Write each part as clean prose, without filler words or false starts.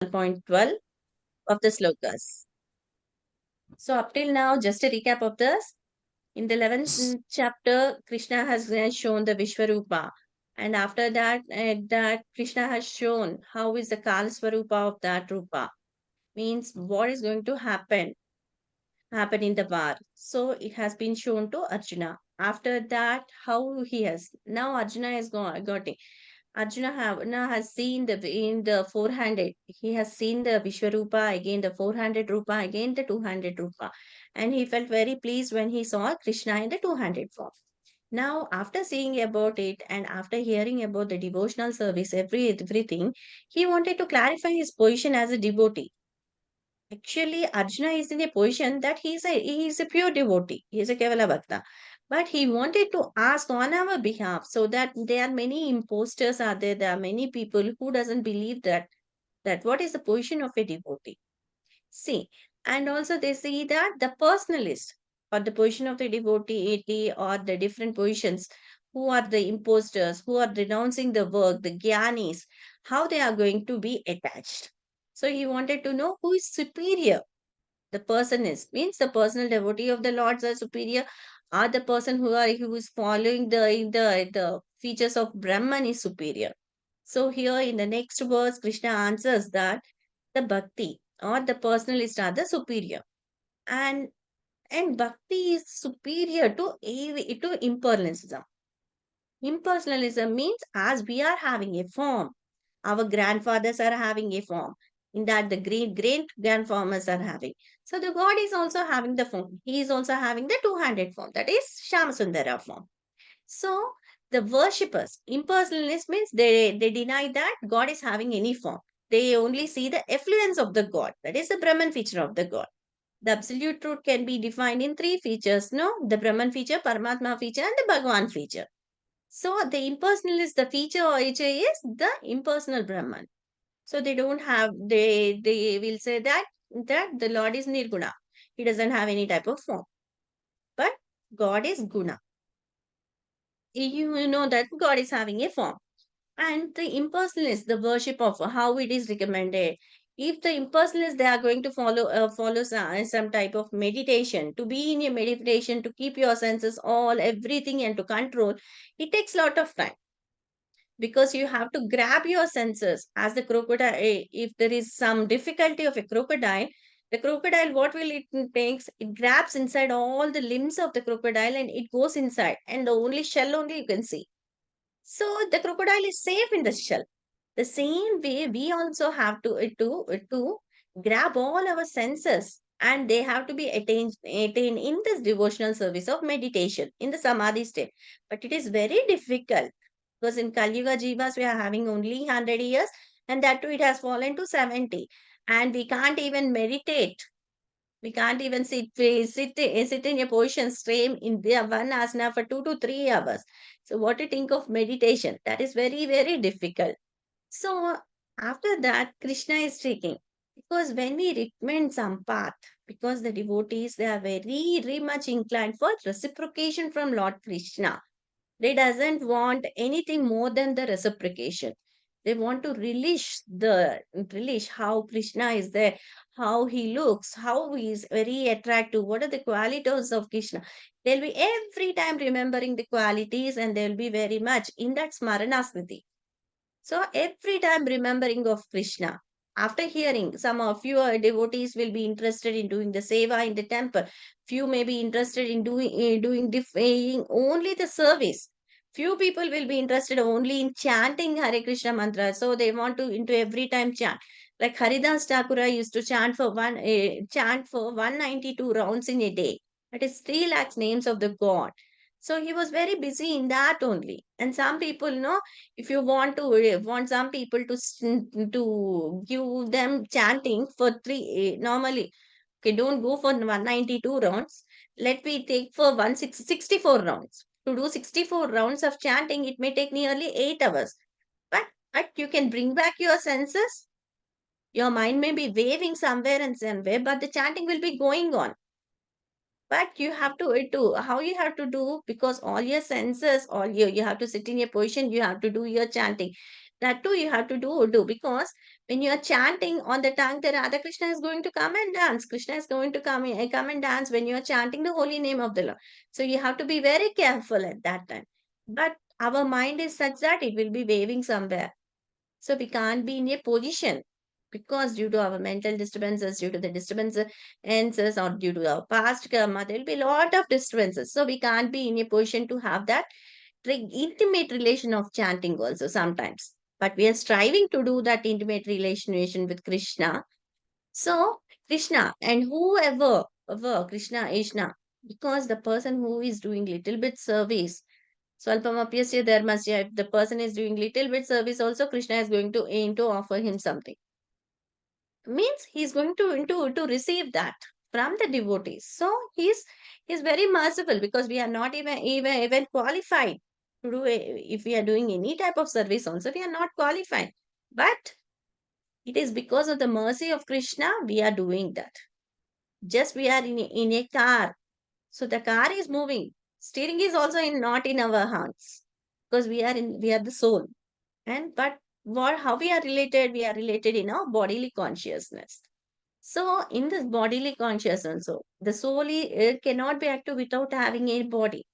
12 of the slokas. So up till now, just a recap of this. In the 11th chapter, Krishna has shown the Vishwarupa. And after that, that Krishna has shown how is the Kala Swarupa of that Rupa. Means what is going to happen in the war. So it has been shown to Arjuna. After that, how he has now Arjuna has got it. Arjuna has seen the in the 400. He has seen the Vishwarupa again, the 400 Rupa again, the 200 Rupa, and he felt very pleased when he saw Krishna in the 200 form. Now, after seeing about it and after hearing about the devotional service, everything, he wanted to clarify his position as a devotee. Actually, Arjuna is in a position that he is a pure devotee. He is a Kevala Bhakta. But he wanted to ask on our behalf so that there are many imposters are there. There are many people who doesn't believe that what is the position of a devotee. See, and also they see that the personalist or the position of the devotee or the different positions who are the imposters, who are renouncing the work, the jnanis, how they are going to be attached. So he wanted to know who is superior. The person is means the personal devotee of the Lords are superior, or the person who is following the features of Brahman is superior. So here in the next verse, Krishna answers that the bhakti or the personalist are the superior, and bhakti is superior to impersonalism. Impersonalism means as we are having a form, our grandfathers are having a form, in that the great grandfathers are having. So the God is also having the form. He is also having the two-handed form, that is Shyamsundara form. So the worshippers, impersonalists means they deny that God is having any form. They only see the effluence of the God, that is the Brahman feature of the God. The absolute truth can be defined in three features, no? The Brahman feature, Paramatma feature, and the Bhagavan feature. So the impersonal is the feature or is the impersonal Brahman. So they don't have they will say that the Lord is Nirguna. He doesn't have any type of form. But God is Guna. You know that God is having a form. And the impersonalists, the worship of how it is recommended. If the impersonalists, they are going to follow some type of meditation, to be in a meditation, to keep your senses all, everything and to control, it takes a lot of time because you have to grab your senses as the crocodile. If there is some difficulty of a crocodile, the crocodile, what will it takes? It grabs inside all the limbs of the crocodile and it goes inside, and the only shell only you can see. So the crocodile is safe in the shell. The same way, we also have to grab all our senses, and they have to be attained in this devotional service of meditation in the samadhi state. But it is very difficult because in Kali Yuga Jivas we are having only 100 years, and that too it has fallen to 70, and we can't even meditate. We can't even sit in a position same in the one asana for 2 to 3 hours. So what do you think of meditation? That is very, very difficult. So after that, Krishna is taking, because when we recommend some path, because the devotees, they are very, very much inclined for reciprocation from Lord Krishna. They doesn't want anything more than the reciprocation. They want to relish how Krishna is there, how he looks, how he is very attractive, what are the qualities of Krishna. They'll be every time remembering the qualities, and they'll be very much in that smaranasmriti. So every time remembering of Krishna, after hearing, some of you devotees will be interested in doing the seva in the temple. Few may be interested in doing only the service. Few people will be interested only in chanting Hare Krishna mantra. So they want to into every time chant. Like Haridas Thakura used to chant for 192 rounds in a day. That is 3 lakhs names of the God. So he was very busy in that only. And some people know, if you want some people to give them chanting for normally, okay, don't go for 192 rounds. Let me take for 64 rounds. To do 64 rounds of chanting, it may take nearly 8 hours. But you can bring back your senses. Your mind may be waving somewhere and somewhere, but the chanting will be going on. But you have to do how you have to do, because all your senses, all you have to sit in your position, you have to do your chanting. That too you have to do because When you are chanting on the tongue, the Radha Krishna is going to come and dance. Krishna is going to come and dance when you are chanting the holy name of the Lord. So you have to be very careful at that time. But our mind is such that it will be waving somewhere. So we can't be in a position because due to our mental disturbances, due to the disturbances, or due to our past karma, there will be a lot of disturbances. So we can't be in a position to have that intimate relation of chanting also sometimes. But we are striving to do that intimate relation with Krishna. So Krishna and Krishna Ishna, because the person who is doing little bit service, Swalpamapyasya dharmasya, if the person is doing little bit service also, Krishna is going to aim to offer him something. Means he's going to receive that from the devotees. So he's very merciful because we are not even qualified to do if we are doing any type of service also, we are not qualified. But it is because of the mercy of Krishna we are doing that. Just we are in a car. So the car is moving. Steering is also not in our hands because we are the soul. And but what how we are related? We are related in our bodily consciousness. So in this bodily consciousness, also, the soul cannot be active without having a body.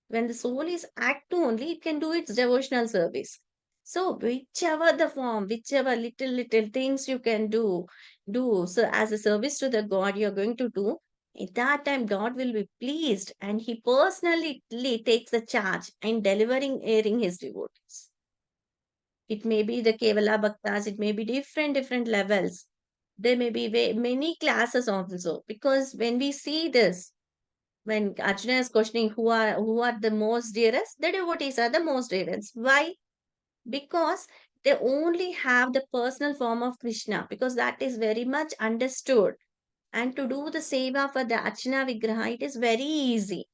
When the soul is active only, it can do its devotional service. So whichever the form, whichever little things you can do so as a service to the God you're going to do, at that time God will be pleased and He personally takes the charge in delivering airing His devotees. It may be the Kevala Bhaktas, it may be different levels. There may be many classes also. Because when we see this, when Arjuna is questioning who are the most dearest, the devotees are the most dearest. Why? Because they only have the personal form of Krishna, because that is very much understood. And to do the seva for the Archana Vigraha, it is very easy.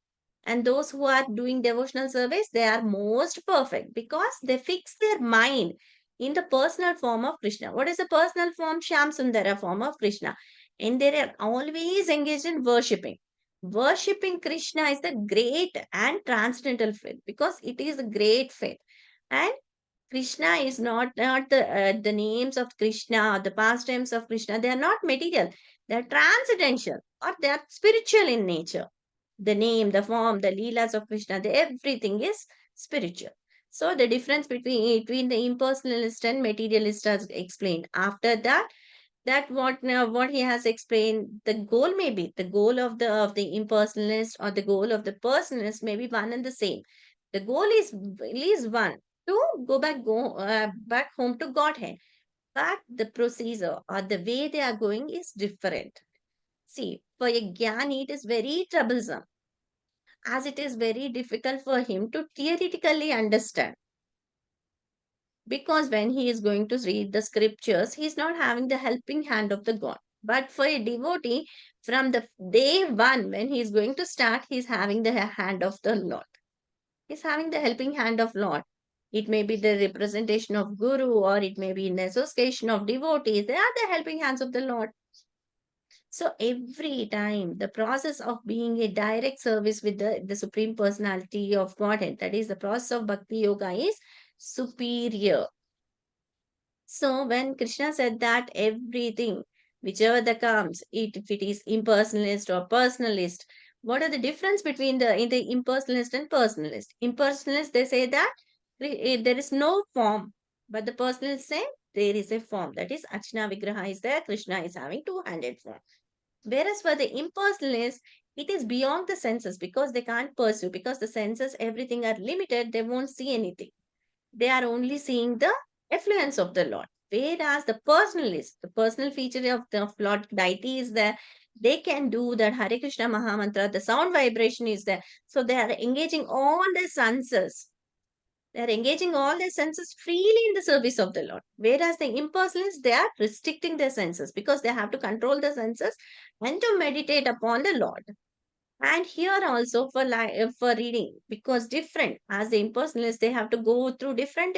And those who are doing devotional service, they are most perfect because they fix their mind in the personal form of Krishna. What is the personal form? Sham Sundara form of Krishna. And they are always engaged in worshipping. Worshipping Krishna is the great and transcendental faith because it is a great faith. And Krishna is not the names of Krishna, the pastimes of Krishna. They are not material. They are transcendental or they are spiritual in nature. The name, the form, the leelas of Krishna, everything is spiritual. So the difference between the impersonalist and materialist is explained. After that, what he has explained, the goal may be the goal of the impersonalist or the goal of the personalist may be one and the same. The goal is one to go back home to Godhead, but the procedure or the way they are going is different. See, for a Gyani, it is very troublesome as it is very difficult for him to theoretically understand. Because when he is going to read the scriptures, he is not having the helping hand of the God. But for a devotee, from the day one, when he is going to start, he is having the hand of the Lord. He is having the helping hand of Lord. It may be the representation of Guru or it may be in the association of devotees. They are the helping hands of the Lord. So every time the process of being a direct service with the Supreme Personality of Godhead, that is the process of Bhakti Yoga is superior. So when Krishna said that everything, whichever that comes, if it is impersonalist or personalist, what are the difference between the impersonalist and personalist? Impersonalist, they say that there is no form, but the personalist say there is a form. That is Archana Vigraha is there, Krishna is having two-handed form. Whereas for the impersonalists, it is beyond the senses because they can't pursue, because the senses, everything are limited, they won't see anything. They are only seeing the effluence of the Lord. Whereas the personalist, the personal feature of the Lord deity is there. They can do that Hare Krishna Maha Mantra, the sound vibration is there. So they are engaging all their senses. They are engaging all their senses freely in the service of the Lord. Whereas the impersonalists, they are restricting their senses because they have to control the senses and to meditate upon the Lord. And here also for reading, because different as the impersonalists, they have to go through different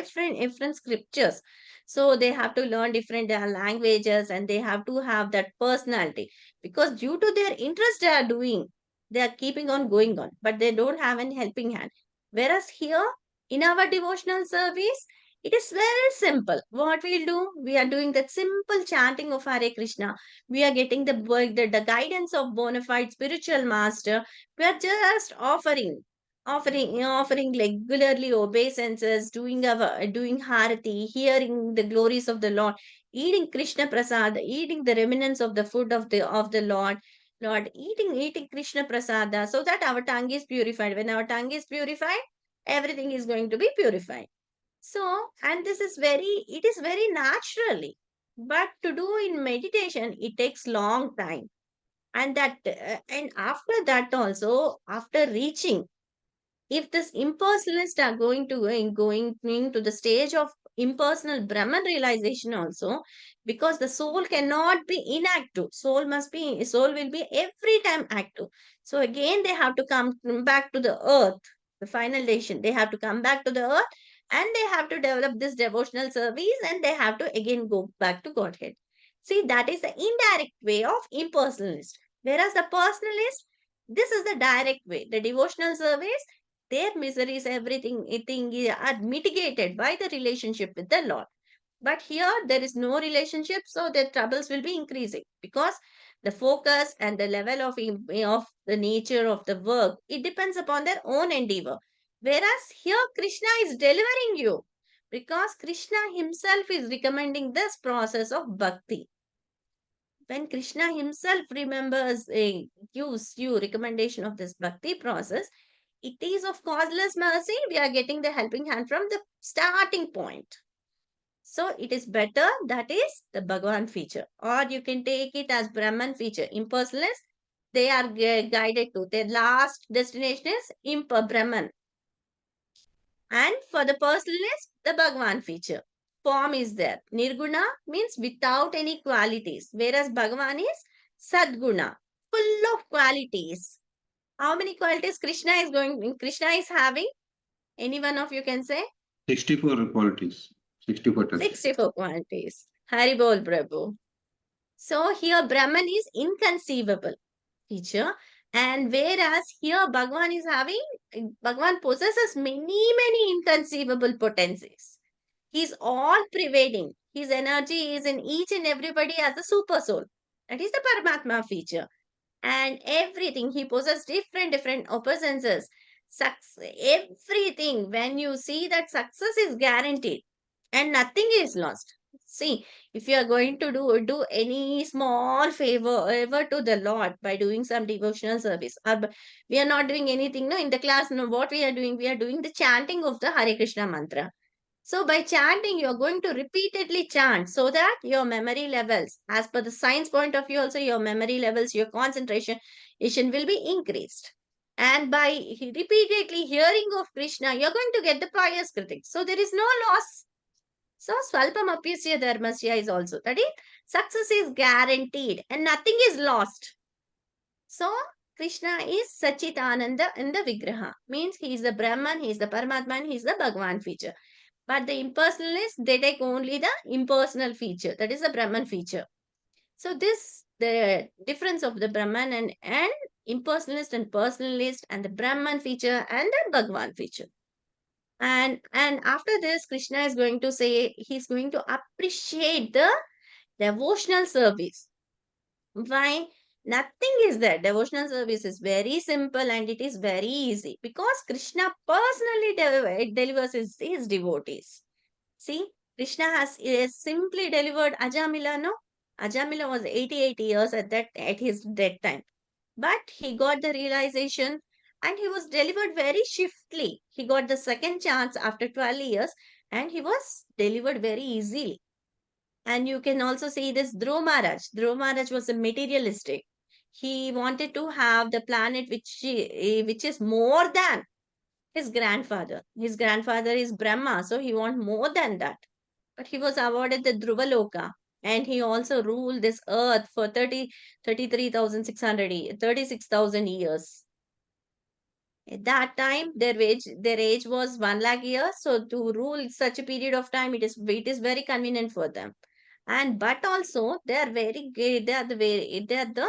scriptures. So they have to learn different languages and they have to have that personality because due to their interest they are doing, they are keeping on going on, but they don't have any helping hand. Whereas here in our devotional service, It is very simple. What we'll do, we are doing that simple chanting of Hare Krishna. We are getting the guidance of bona fide spiritual master. We are just offering regularly obeisances, doing harati, hearing the glories of the Lord, eating Krishna prasad, eating the remnants of the food of the Lord, eating Krishna prasada, so that our tongue is purified. When our tongue is purified, everything is going to be purified. So, and it is very naturally. But to do in meditation, it takes long time. And after that also, after reaching, if this impersonalists are going to the stage of impersonal Brahman realization also, because the soul cannot be inactive. Soul will be every time active. So again, they have to come back to the earth, the final decision. They have to come back to the earth and they have to develop this devotional service and they have to again go back to Godhead. See, that is the indirect way of impersonalist. Whereas the personalist, this is the direct way. The devotional service, their miseries, everything are mitigated by the relationship with the Lord. But here there is no relationship, so their troubles will be increasing because the focus and the level of the nature of the work, it depends upon their own endeavor. Whereas here Krishna is delivering you because Krishna himself is recommending this process of bhakti. When Krishna himself gives you recommendation of this bhakti process, it is of causeless mercy. We are getting the helping hand from the starting point. So it is better, that is the Bhagavan feature. Or you can take it as Brahman feature. Impersonalists, they are guided to. Their last destination is Brahman. And for the personalist, the Bhagavan feature. Form is there. Nirguna means without any qualities. Whereas Bhagavan is Sadguna, full of qualities. How many qualities Krishna is having? Any one of you can say? 64 qualities. 64 types. 64 qualities. Hari Bol Prabhu. So here Brahman is inconceivable feature. And whereas here Bhagavan possesses many inconceivable potencies. He's all pervading. His energy is in each and everybody as a super soul. That is the Paramatma feature. And everything, he possesses different oppusences. Everything, when you see that success is guaranteed and nothing is lost. See, if you are going to do any small favor ever to the Lord by doing some devotional service, we are not doing anything. No, in the class, no, what we are doing the chanting of the Hare Krishna mantra. So by chanting, you are going to repeatedly chant so that your memory levels, as per the science point of view, also your memory levels, your concentration will be increased. And by repeatedly hearing of Krishna, you're going to get the pious critics. So there is no loss. So Swalpam Apyasya Dharmasya is also, that is, success is guaranteed and nothing is lost. So Krishna is Sachitananda in the Vigraha. Means he is the Brahman, he is the Paramatman, he is the Bhagwan feature. But the impersonalists, they take only the impersonal feature, that is the Brahman feature. So the difference of the Brahman and impersonalist and personalist and the Brahman feature and the Bhagwan feature. And after this, Krishna is going to say, he's going to appreciate the devotional service. Why? Nothing is there. Devotional service is very simple and it is very easy because Krishna personally delivers his devotees. See, Krishna has simply delivered Ajamila, no? Ajamila was 88 years at his death time. But he got the realization and he was delivered very swiftly. He got the second chance after 12 years and he was delivered very easily. And you can also see this Dhruv Maharaj. Dhruv Maharaj was a materialistic. He wanted to have the planet which is more than his grandfather. His grandfather is Brahma, so he want more than that. But he was awarded the Dhruvaloka and he also ruled this earth for 36,000 years. At that time, their age was 1 lakh years. So to rule such a period of time, it is very convenient for them. And but also they are very they are the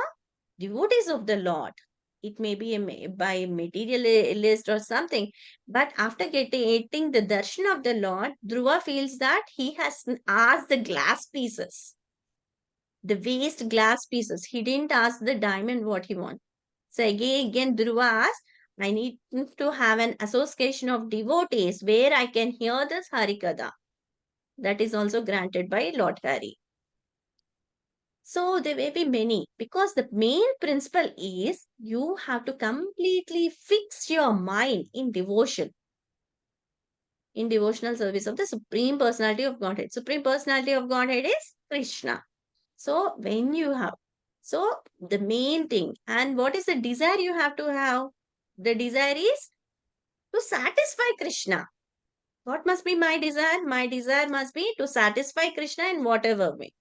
devotees of the Lord. It may be by materialist or something, but after getting the darshan of the Lord, Dhruva feels that he has asked the glass pieces, the waste glass pieces. He didn't ask the diamond what he wants. So again Dhruva asks, I need to have an association of devotees where I can hear this Harikatha. That is also granted by Lord Hari. So there may be many, because the main principle is you have to completely fix your mind in devotion, in devotional service of the Supreme Personality of Godhead. Supreme Personality of Godhead is Krishna. So when you have, so the main thing, and what is the desire you have to have? The desire is to satisfy Krishna. What must be my desire? My desire must be to satisfy Krishna in whatever way.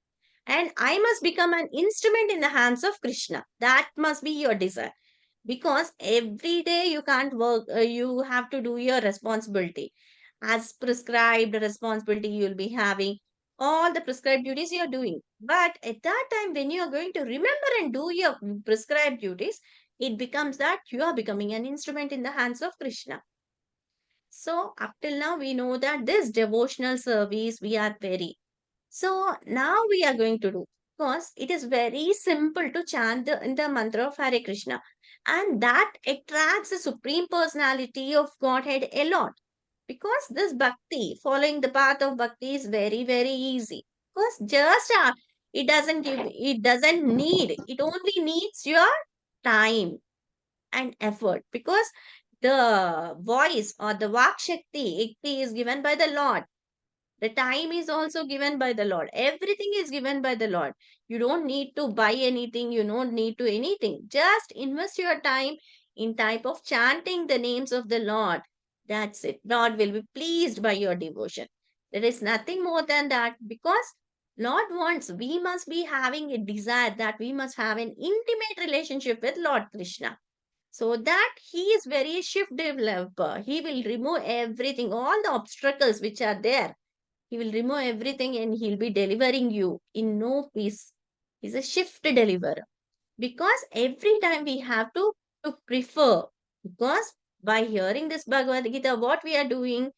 And I must become an instrument in the hands of Krishna. That must be your desire. Because every day you can't work, you have to do your responsibility. As prescribed responsibility, you'll be having all the prescribed duties you're doing. But at that time, when you are going to remember and do your prescribed duties, it becomes that you are becoming an instrument in the hands of Krishna. So, up till now, we know that this devotional service we are very. So, now we are going to do, because it is very simple to chant the mantra of Hare Krishna, and that attracts the Supreme Personality of Godhead a lot. Because this bhakti, following the path of bhakti, is very, very easy. Because just it doesn't need, it only needs your time and effort, because the voice or the vak shakti is given by the Lord. The time is also given by the Lord. Everything is given by the Lord. You don't need to buy anything. You don't need to anything. Just invest your time in type of chanting the names of the Lord. That's it. Lord will be pleased by your devotion. There is nothing more than that, because Lord wants, we must be having a desire that we must have an intimate relationship with Lord Krishna, so that he is very shift developer. He will remove everything, all the obstacles which are there. He will remove everything and he'll be delivering you in no peace. He's a shift deliverer. Because every time we have to prefer. Because by hearing this Bhagavad Gita, what we are doing,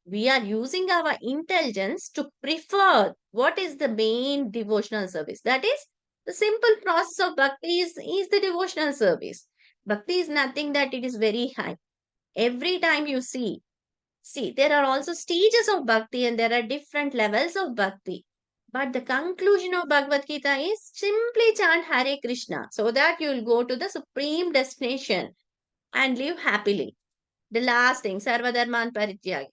we are using our intelligence to prefer what is the main devotional service. That is the simple process of bhakti is the devotional service. Bhakti is nothing that it is very high. Every time you see, there are also stages of bhakti and there are different levels of bhakti. But the conclusion of Bhagavad Gita is simply chant Hare Krishna so that you will go to the supreme destination and live happily. The last thing, Sarvadharman Parityag.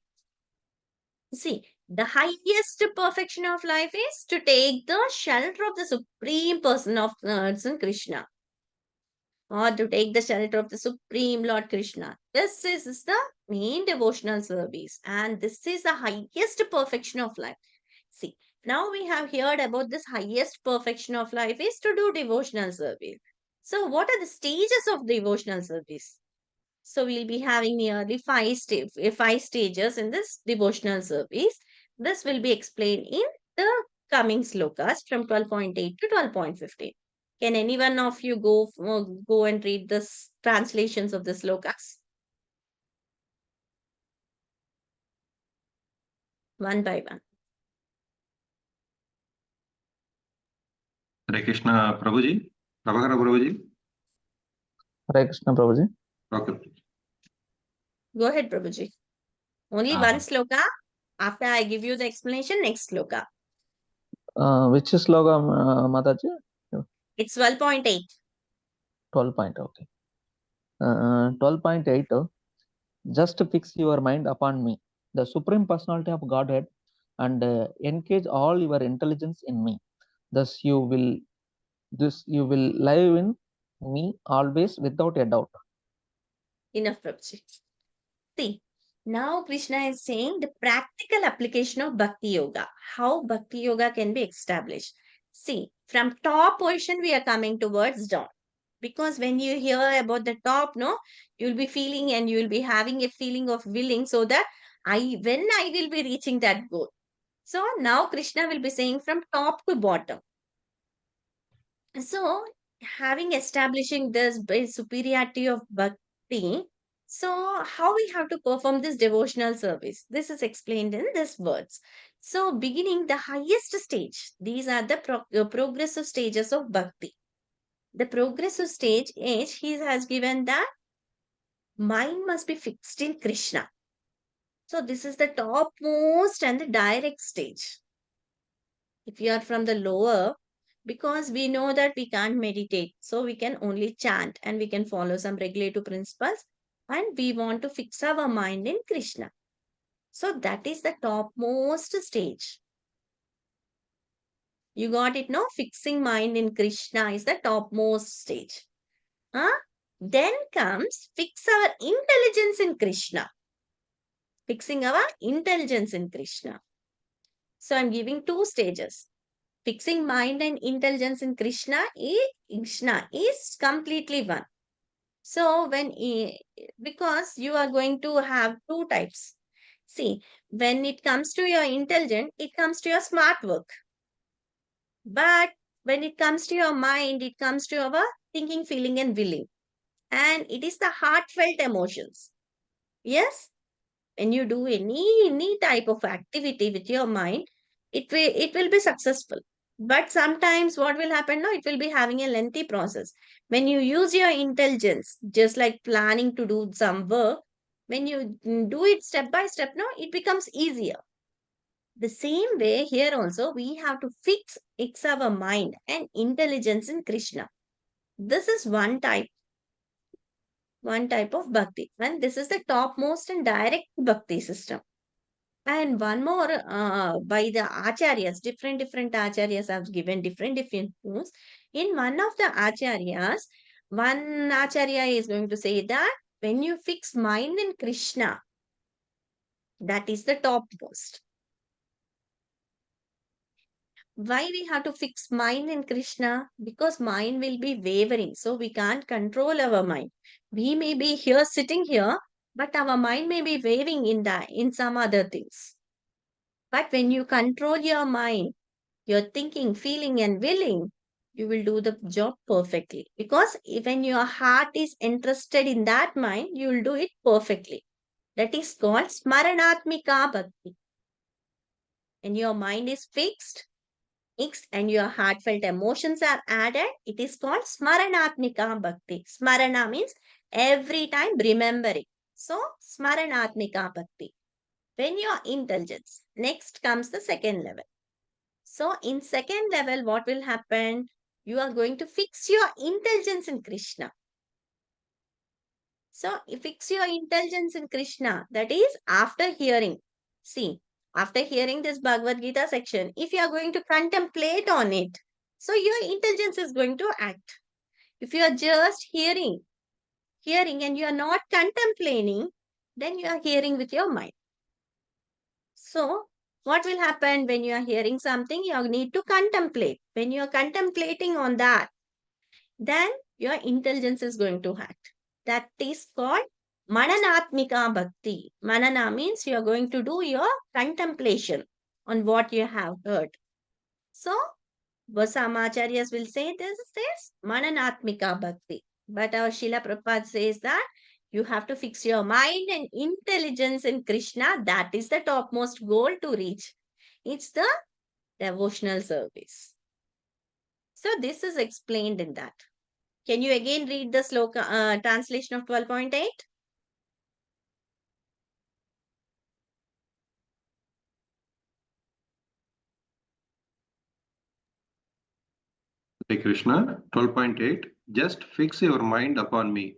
See, the highest perfection of life is to take the shelter of the supreme person of Krishna, or to take the shelter of the Supreme Lord Krishna. This is the main devotional service, and this is the highest perfection of life. See, now we have heard about this highest perfection of life is to do devotional service. So, what are the stages of devotional service? So, we'll be having nearly five stages in this devotional service. This will be explained in the coming slokas from 12.8 to 12.15. Can any one of you go and read this translations of the slokas one by one? Hare Krishna, Prabhuji. Prabhakara Prabhuji. Hare Krishna, Prabhuji. Okay. Go ahead, Prabhuji. Only Ah. one sloka. After I give you the explanation, next sloka. Which sloka, Mataji? It's 12.8. 12 point, okay. 12.8. Just fix your mind upon me, the Supreme Personality of Godhead, and engage all your intelligence in me. Thus you will live in me always without a doubt. Enough, Prabhuji. See, now Krishna is saying the practical application of Bhakti Yoga, how Bhakti Yoga can be established. See, from top position we are coming towards down. Because when you hear about the top, no, you'll be feeling and you'll be having a feeling of willing, so that when I will be reaching that goal. So now Krishna will be saying from top to bottom. So having establishing this base superiority of bhakti, so how we have to perform this devotional service? This is explained in these words. So, beginning the highest stage, these are the progressive stages of bhakti. The progressive stage is he has given that mind must be fixed in Krishna. So, this is the topmost and the direct stage. If you are from the lower, because we know that we can't meditate, so we can only chant and we can follow some regulative principles, and we want to fix our mind in Krishna. So that is the topmost stage. You got it, no? Fixing mind in Krishna is the topmost stage. Huh? Then comes fix our intelligence in Krishna. Fixing our intelligence in Krishna. So I'm giving two stages. Fixing mind and intelligence in Krishna is completely one. So because you are going to have two types. See, when it comes to your intelligent, it comes to your smart work. But when it comes to your mind, it comes to our thinking, feeling, and willing. And it is the heartfelt emotions. Yes? When you do any type of activity with your mind, it will be successful. But sometimes what will happen now, it will be having a lengthy process. When you use your intelligence, just like planning to do some work, when you do it step by step, now it becomes easier. The same way here also we have to fix our mind and intelligence in Krishna. This is one type of bhakti, and this is the topmost and direct bhakti system. And one more, by the acharyas, different acharyas have given different rules. In one of the acharyas, one acharya is going to say that when you fix mind in Krishna, that is the topmost. Why we have to fix mind in Krishna? Because mind will be wavering, so we can't control our mind. We may be here sitting here, but our mind may be wavering in some other things. But when you control your mind, your thinking, feeling, and willing, you will do the job perfectly. Because when your heart is interested in that mind, you will do it perfectly. That is called Smaranatmika Bhakti. When your mind is fixed, and your heartfelt emotions are added, it is called Smaranatmika Bhakti. Smarana means every time remembering. So, Smaranatmika Bhakti. When your intelligence, next comes the second level. So, in second level, what will happen? You are going to fix your intelligence in Krishna. So, you fix your intelligence in Krishna. That is after hearing. See, after hearing this Bhagavad Gita section, if you are going to contemplate on it, so your intelligence is going to act. If you are just hearing and you are not contemplating, then you are hearing with your mind. So, what will happen when you are hearing something? You need to contemplate. When you are contemplating on that, then your intelligence is going to act. That is called Mananatmika Bhakti. Manana means you are going to do your contemplation on what you have heard. So, Vasamacharyas will say this is Mananatmika Bhakti. But our Srila Prabhupada says that you have to fix your mind and intelligence in Krishna. That is the topmost goal to reach. It's the devotional service. So, this is explained in that. Can you again read the sloka, translation of 12.8? Hare Krishna, 12.8. Just fix your mind upon me,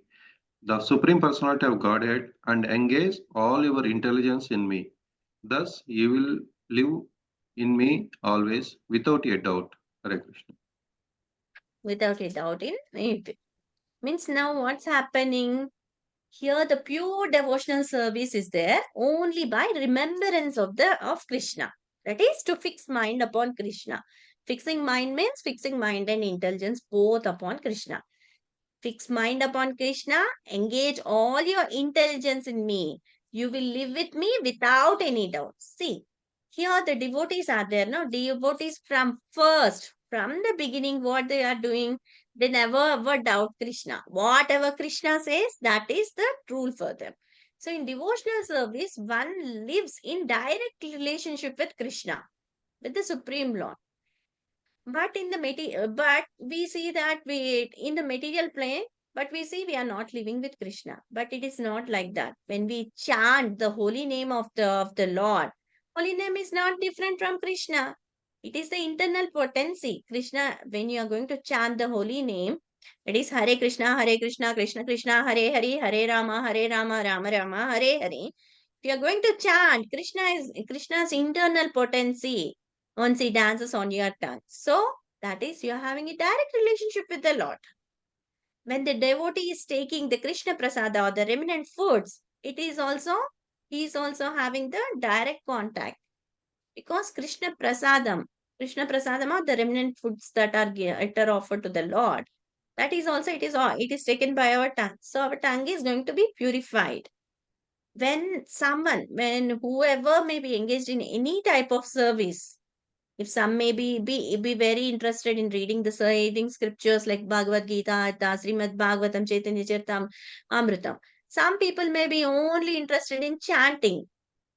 the Supreme Personality of Godhead, and engage all your intelligence in me. Thus, you will live in me always without a doubt. Hare Krishna. Without a doubt in it. Means now what's happening? Here the pure devotional service is there only by remembrance of Krishna. That is to fix mind upon Krishna. Fixing mind means fixing mind and intelligence both upon Krishna. Fix mind upon Krishna, engage all your intelligence in me. You will live with me without any doubt. See, here the devotees are there, no? Devotees from the beginning, what they are doing, They never ever doubt Krishna. Whatever Krishna says, that is the rule for them. So in devotional service, one lives in direct relationship with Krishna, with the Supreme Lord. But in the but we see that we in the material plane, but we see we are not living with Krishna. But it is not like that. When we chant the holy name of the Lord, holy name is not different from Krishna. It is the internal potency. Krishna, when you are going to chant the holy name, it is Hare Krishna, Krishna Krishna, Hare Hare, Hare Rama, Rama Rama, Hare Hare. If you are going to chant, Krishna is Krishna's internal potency once he dances on your tongue. So that is you are having a direct relationship with the Lord. When the devotee is taking the Krishna Prasada or the remnant foods, he is also having the direct contact. Because Krishna Prasadam or the remnant foods that are offered to the Lord, that is also it is taken by our tongue. So our tongue is going to be purified. When whoever may be engaged in any type of service, if some may be very interested in reading scriptures like Bhagavad Gita, Srimad Bhagavatam, Chaitanya Charitam, Amritam. Some people may be only interested in chanting.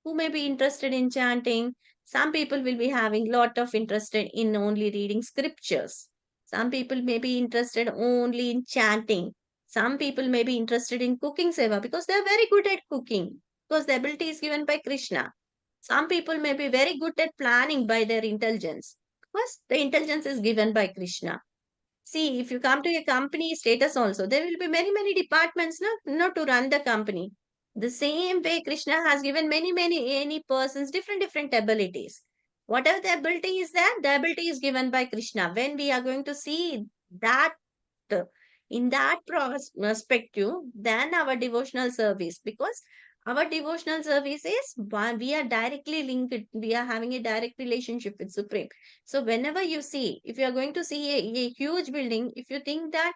Who may be interested in chanting? Some people will be having lot of interest in only reading scriptures. Some people may be interested only in chanting. Some people may be interested in cooking seva because they are very good at cooking, because the ability is given by Krishna. Some people may be very good at planning by their intelligence because the intelligence is given by Krishna. See, if you come to a company status also, there will be many departments not to run the company. The same way Krishna has given many persons different abilities. Whatever the ability is there, the ability is given by Krishna. When we are going to see that in that perspective, then our devotional service, because our devotional service is we are directly linked, we are having a direct relationship with Supreme. So whenever you see, if you are going to see a huge building, if you think that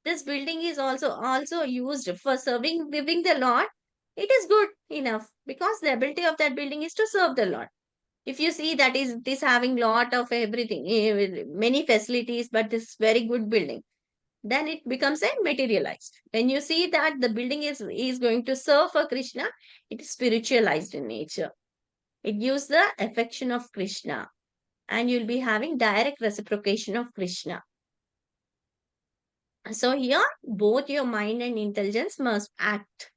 this building is also used for serving the Lord, it is good enough because the ability of that building is to serve the Lord. If you see that it is having lot of everything, many facilities, but this very good building, then it becomes a materialized. When you see that the building is going to serve for Krishna, it is spiritualized in nature. It gives the affection of Krishna, and you'll be having direct reciprocation of Krishna. So here, both your mind and intelligence must act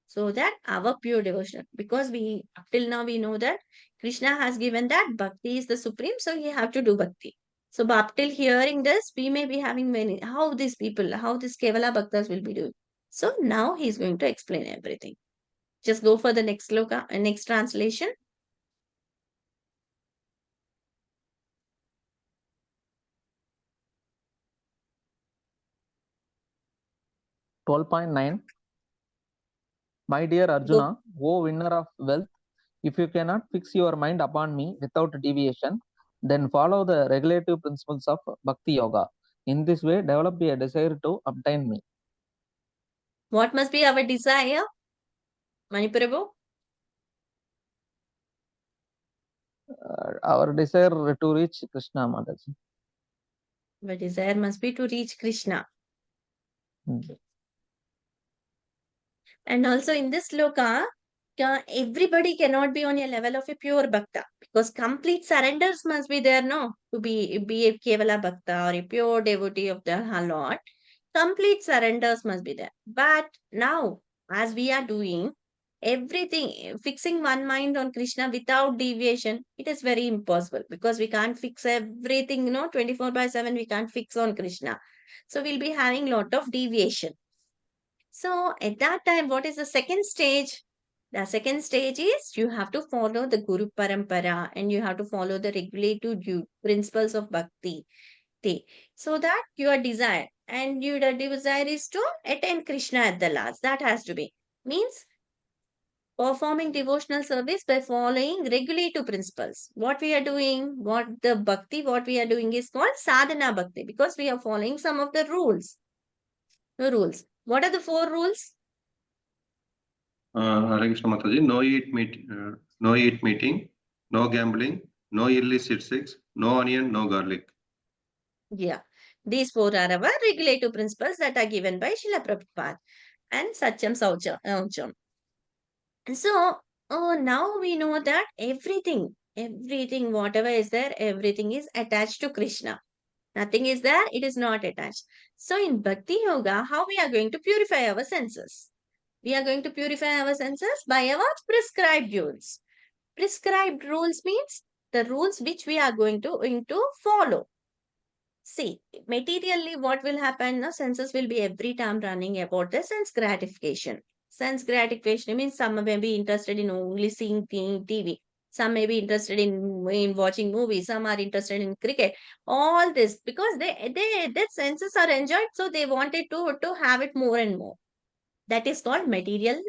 so that our pure devotion, because we up till now we know that Krishna has given that bhakti is the supreme, so you have to do bhakti. So up till hearing this, we may be having many, how these people, how these Kevala Bhaktas will be doing. So now he's going to explain everything. Just go for the next next translation. $12.9. My dear Arjuna, O winner of wealth, if you cannot fix your mind upon me without deviation, then follow the regulative principles of Bhakti Yoga. In this way, develop a desire to obtain me. What must be our desire, Maniprabhu? Our desire to reach Krishna, Mataji. Our desire must be to reach Krishna. And also in this sloka, everybody cannot be on a level of a pure bhakta, because complete surrenders must be there, no? To be a Kevala bhakta or a pure devotee of the Lord, complete surrenders must be there. But now, as we are doing everything, fixing one mind on Krishna without deviation, it is very impossible, because we can't fix everything, 24/7 we can't fix on Krishna. So we'll be having lot of deviation. So at that time, what is the second stage? The second stage is you have to follow the Guru Parampara and you have to follow the regulative principles of Bhakti. So that your desire and your desire is to attain Krishna at the last. That has to be. Means performing devotional service by following regulative principles. What we are doing, what we are doing is called sadhana bhakti, because we are following some of the rules. The rules. What are the 4 rules? Hare Krishna Mataji, no eat meeting, no gambling, no illicit sex, no onion, no garlic. Yeah. These four are our regulative principles that are given by Srila Prabhupada and Satyam Saucham. So, now we know that everything, whatever is there, everything is attached to Krishna. Nothing is there, it is not attached. So, in Bhakti Yoga, how we are going to purify our senses? We are going to purify our senses by our prescribed rules. Prescribed rules means the rules which we are going to follow. See, materially, what will happen? The senses will be every time running about the sense gratification. Sense gratification means some may be interested in only seeing TV. Some may be interested in watching movies. Some are interested in cricket. All this because their senses are enjoyed, so they wanted to have it more and more. That is called material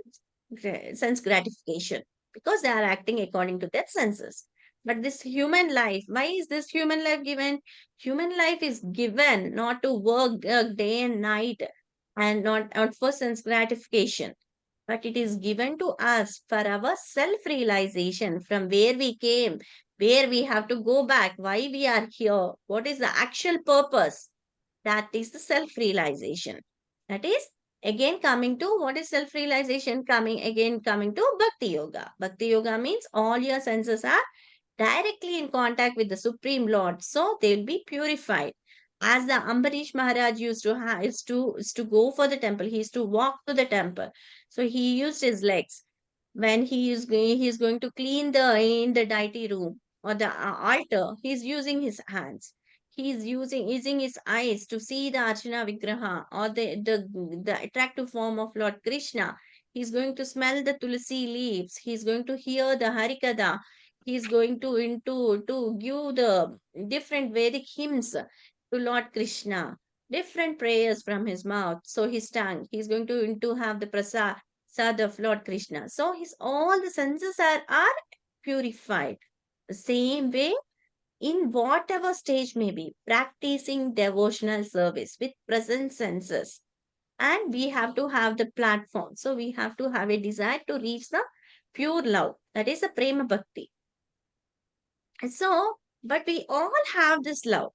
sense gratification because they are acting according to their senses. But this human life, why is this human life given? Human life is given not to work day and night and not for sense gratification, but it is given to us for our self realization from where we came, where we have to go back, why we are here, what is the actual purpose. That is the self realization. That is again coming to what is self realization, coming to Bhakti Yoga. Bhakti Yoga means all your senses are directly in contact with the Supreme Lord. So they will be purified. As the Ambarish Maharaj used to have, is to go for the temple. He used to walk to the temple. So he used his legs. When he is going to clean the in the deity room or the altar, he is using his hands. He is using his eyes to see the Archana Vigraha or the attractive form of Lord Krishna. He is going to smell the tulsi leaves. He is going to hear the Harikatha. He is going to give the different Vedic hymns to Lord Krishna, different prayers from his mouth. So his tongue, he is going to have the prasad of Lord Krishna. So his all the senses are purified. The same way, in whatever stage may be, practicing devotional service with present senses. And we have to have the platform. So we have to have a desire to reach the pure love. That is the prema bhakti. So, but we all have this love,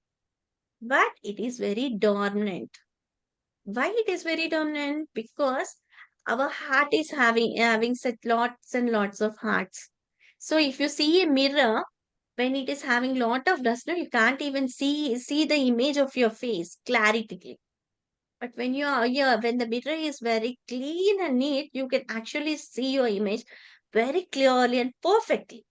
but it is very dormant. Why it is very dominant? Because our heart is having set lots and lots of hearts. So if you see a mirror, when it is having lot of dust, no, you can't even see the image of your face clarity. But when you are here, when the mirror is very clean and neat, you can actually see your image very clearly and perfectly.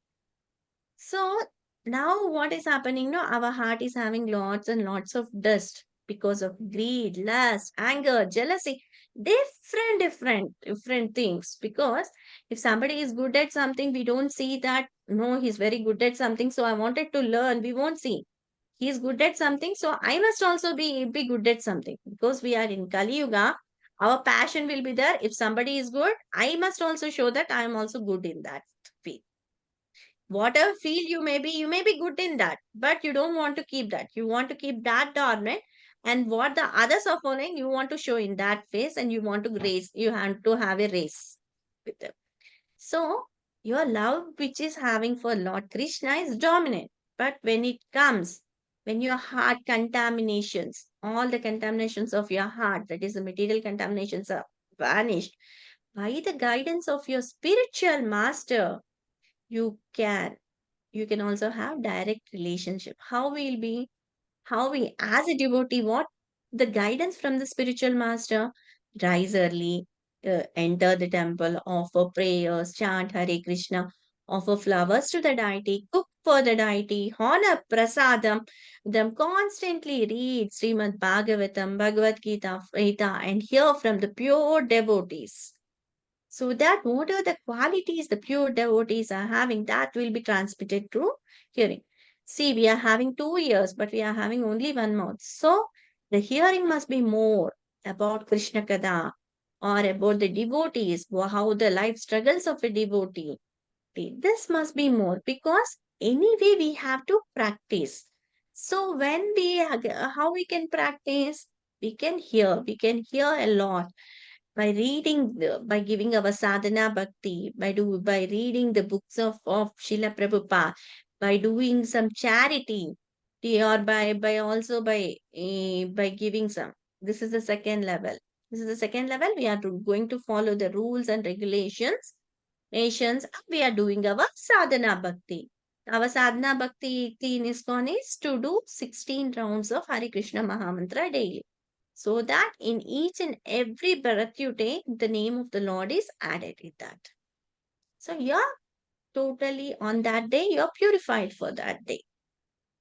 So now what is happening now? Our heart is having lots and lots of dust because of greed, lust, anger, jealousy, different things. Because if somebody is good at something, we don't see that, no, he's very good at something, so I wanted to learn. We won't see. He's good at something, so I must also be good at something. Because we are in Kali Yuga, our passion will be there. If somebody is good, I must also show that I am also good in that field. Whatever field you may be good in that, but you don't want to keep that. You want to keep that dormant, and what the others are following, you want to show in that phase, and you want to race. You have to have a race with them. So your love, which is having for Lord Krishna, is dominant. But when it comes, when your heart contaminations, all the contaminations of your heart, that is the material contaminations, are vanished by the guidance of your spiritual master, you can you can also have direct relationship. How we'll be, how we as a devotee, what the guidance from the spiritual master: rise early, enter the temple, offer prayers, chant Hare Krishna, offer flowers to the deity, cook for the deity, honor prasadam, them constantly read Srimad Bhagavatam, Bhagavad Gita, and hear from the pure devotees, so that whatever the qualities the pure devotees are having, that will be transmitted through hearing. See, we are having 2 ears, but we are having only one mouth. So the hearing must be more about Krishna Kada or about the devotees, how the life struggles of a devotee. This must be more because anyway we have to practice. So when how we can practice? We can hear a lot by reading, by giving our sadhana bhakti, by reading the books of Srila Prabhupada, by doing some charity, or by giving some. This is the second level. This is the second level. We are going to follow the rules and regulations, nations, and we are doing our sadhana bhakti. Our sadhana bhakti in Iskcon is to do 16 rounds of Hare Krishna Mahamantra daily. So that in each and every breath you take, the name of the Lord is added in that. So you're totally on that day, you're purified for that day.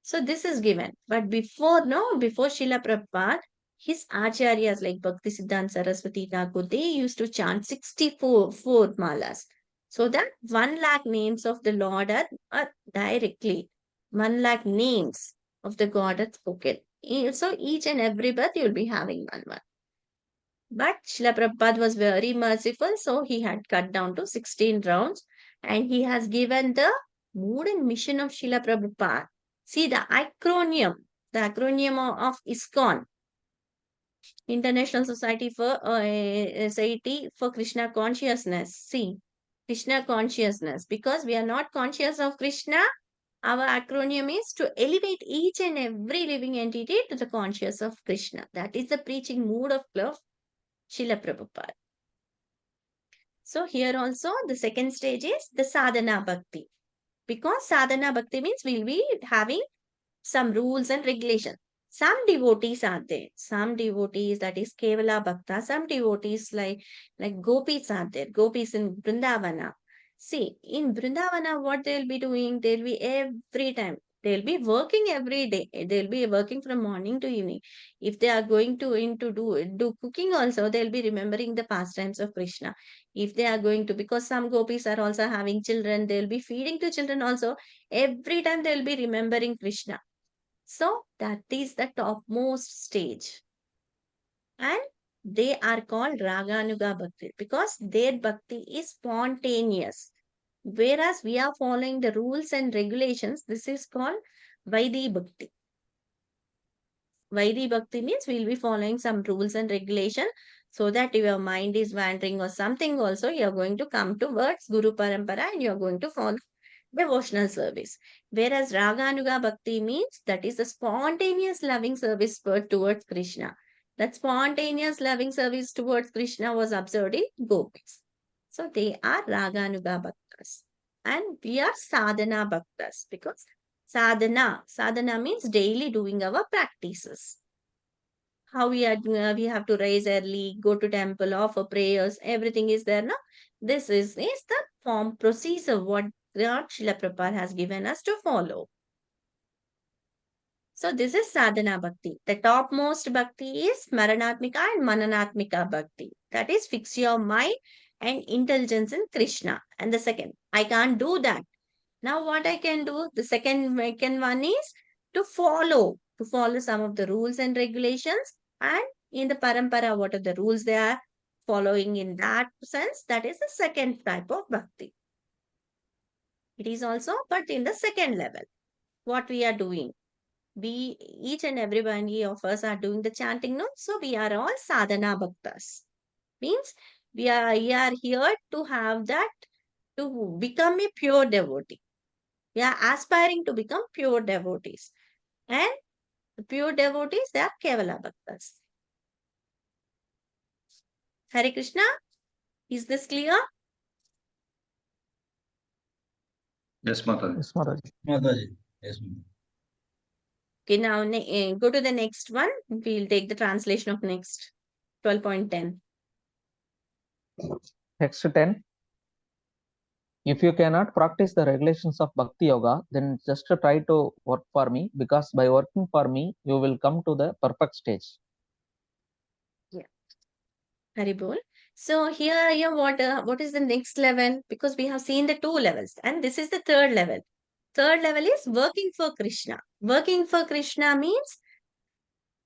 So this is given. But before Srila Prabhupada, his acharyas like Bhaktisiddhanta Saraswati Thakur, they used to chant 64 malas. So that 1 lakh names of the Lord are directly 1 lakh names of the God are spoken. So each and every birth you will be having one. But Srila Prabhupada was very merciful, so he had cut down to 16 rounds and he has given the mood and mission of Srila Prabhupada. See the acronym of Iskcon, International Society for Krishna Consciousness. See, Krishna Consciousness. Because we are not conscious of Krishna, our acronym is to elevate each and every living entity to the conscious of Krishna. That is the preaching mood of love, Srila Prabhupada. So here also the second stage is the sadhana bhakti. Because sadhana bhakti means we'll be having some rules and regulations. Some devotees are there. Some devotees, that is Kevala Bhakta. Some devotees like gopis are there. Gopis in Vrindavana. See, in Vrindavana, what they'll be doing? They'll be every time. They'll be working every day. They'll be working from morning to evening. If they are going to do cooking also, they'll be remembering the pastimes of Krishna. If they are going to, because some gopis are also having children, they'll be feeding to children also. Every time they'll be remembering Krishna. So that is the topmost stage. And they are called Raganuga Bhakti because their bhakti is spontaneous. Whereas we are following the rules and regulations, this is called Vaidhi Bhakti. Vaidhi Bhakti means we'll be following some rules and regulation so that if your mind is wandering or something also, you're going to come towards Guru Parampara and you're going to follow devotional service. Whereas Raganuga Bhakti means that is the spontaneous loving service towards Krishna. That spontaneous loving service towards Krishna was observed in gopis. So they are Raganuga Bhaktas. And we are Sadhana Bhaktas because sadhana means daily doing our practices. How we have to rise early, go to temple, offer prayers, everything is there now. This is the form procedure what Srila Prabhupada has given us to follow. So this is sadhana bhakti. The topmost bhakti is Smaranatmika and Mananatmika bhakti. That is fix your mind and intelligence in Krishna. And the second, I can't do that. Now what I can do, the second one is to follow some of the rules and regulations. And in the parampara, what are the rules they are following in that sense? That is the second type of bhakti. It is also, but in the second level, what we are doing. We, each and every one of us are doing the chanting now. So we are all sadhana bhaktas. Means we are here to have that, to become a pure devotee. We are aspiring to become pure devotees. And the pure devotees, they are Kevala Bhaktas. Hare Krishna, is this clear? Yes, Mata. Yes, Mataji. Mataji. Yes, ma'am. Okay, now go to the next one. We'll take the translation of next 12.10. Text 10. If you cannot practice the regulations of Bhakti Yoga, then just try to work for me, because by working for me, you will come to the perfect stage. Yeah. Haribol. So here what is the next level? Because we have seen the 2 levels and this is the 3rd level. 3rd level is working for Krishna. Working for Krishna means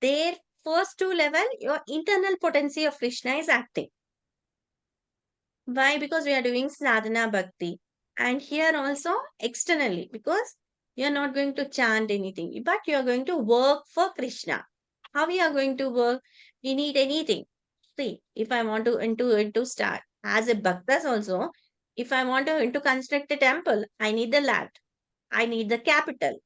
their first 2 level, your internal potency of Krishna is acting. Why? Because we are doing sadhana bhakti. And here also externally, because you are not going to chant anything, but you are going to work for Krishna. How we are going to work? We need anything. See, if I want to start as a bhaktas also, if I want to construct a temple, I need the land, I need the capital.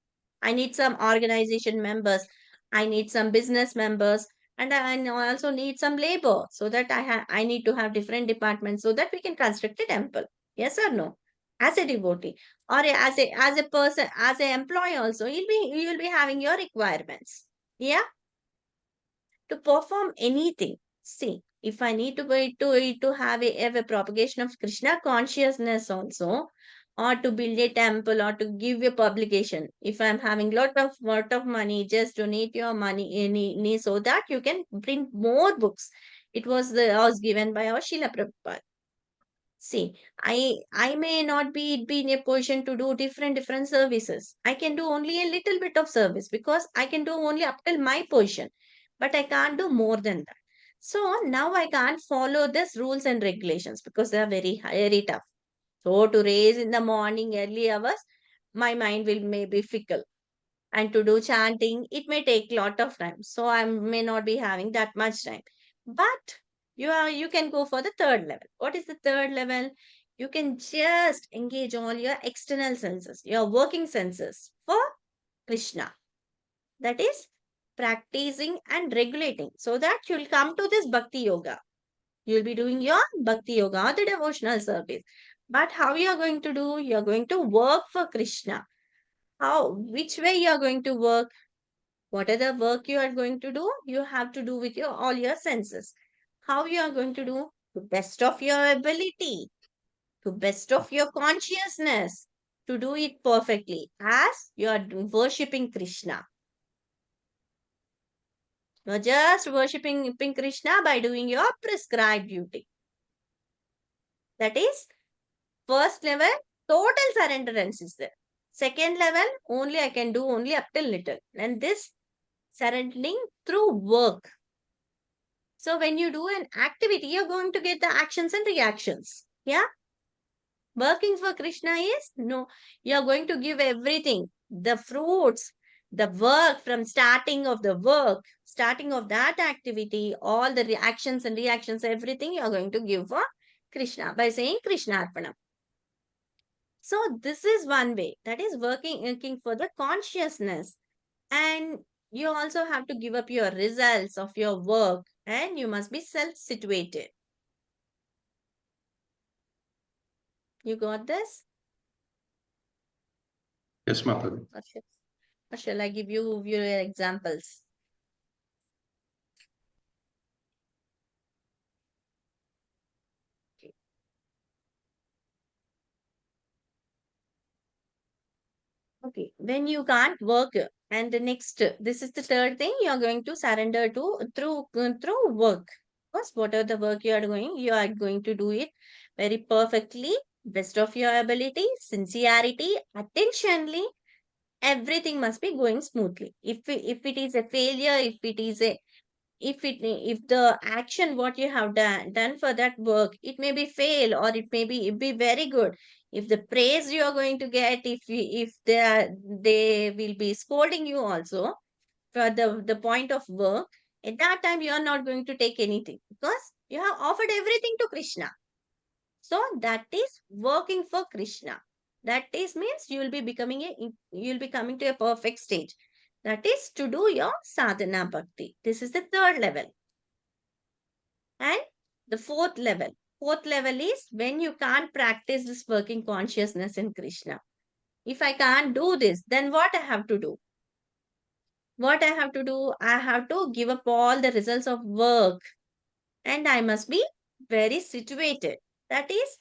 I need some organization members. I need some business members. And I also need some labor, so that I need to have different departments so that we can construct a temple. Yes or no? As a devotee, or as a person, as an employee also, you'll be having your requirements. Yeah, to perform anything. See, if I need to be to have a propagation of Krishna consciousness also, or to build a temple, or to give a publication, if I'm having lot of money, just donate your money so that you can print more books. It was given by our Srila Prabhupada. See, I may not be in a position to do different services. I can do only a little bit of service because I can do only up till my position, but I can't do more than that. So now I can't follow this rules and regulations because they are very tough. So to raise in the morning early hours, my mind will maybe fickle, and to do chanting it may take lot of time, so I may not be having that much time. But you can go for the third level. What is the third level? You can just engage all your external senses, your working senses for Krishna. That is practicing and regulating, so that you'll come to this bhakti yoga. You'll be doing your bhakti yoga or the devotional service. But how you are going to do? You're going to work for Krishna. How? Which way you are going to work? Whatever work you are going to do, you have to do with your all your senses. How you are going to do? To best of your ability, to best of your consciousness, to do it perfectly as you are worshipping Krishna. You are just worshipping Krishna by doing your prescribed duty. That is first level, total surrenderance is there. Second level, only I can do only up till little. And this surrendering through work. So when you do an activity, you're going to get the actions and reactions. Yeah. Working for Krishna is no, you're going to give everything, the fruits, the work from starting of the work, starting of that activity, all the reactions and reactions, everything you're going to give for Krishna by saying Krishna Arpanam. So this is one way, that is working for the consciousness. And you also have to give up your results of your work, and you must be self-situated. You got this? Yes, Mataji. Or shall I give you your examples? Okay, when you can't work, and the next, this is the third thing you are going to surrender to through work. Because whatever the work you are doing, you are going to do it very perfectly, best of your ability, sincerity, attentionally. Everything must be going smoothly. If it is a failure, if the action what you have done for that work, it may be fail, or it be very good. If the praise you are going to get, if they will be scolding you also for the point of work, at that time you are not going to take anything because you have offered everything to Krishna. So that is working for Krishna. That is means you will be coming to a perfect stage. That is to do your sadhana bhakti. This is the third level. And the fourth level is when you can't practice this working consciousness in Krishna. If I can't do this, then what I have to do? What I have to do? I have to give up all the results of work, and I must be very situated. That is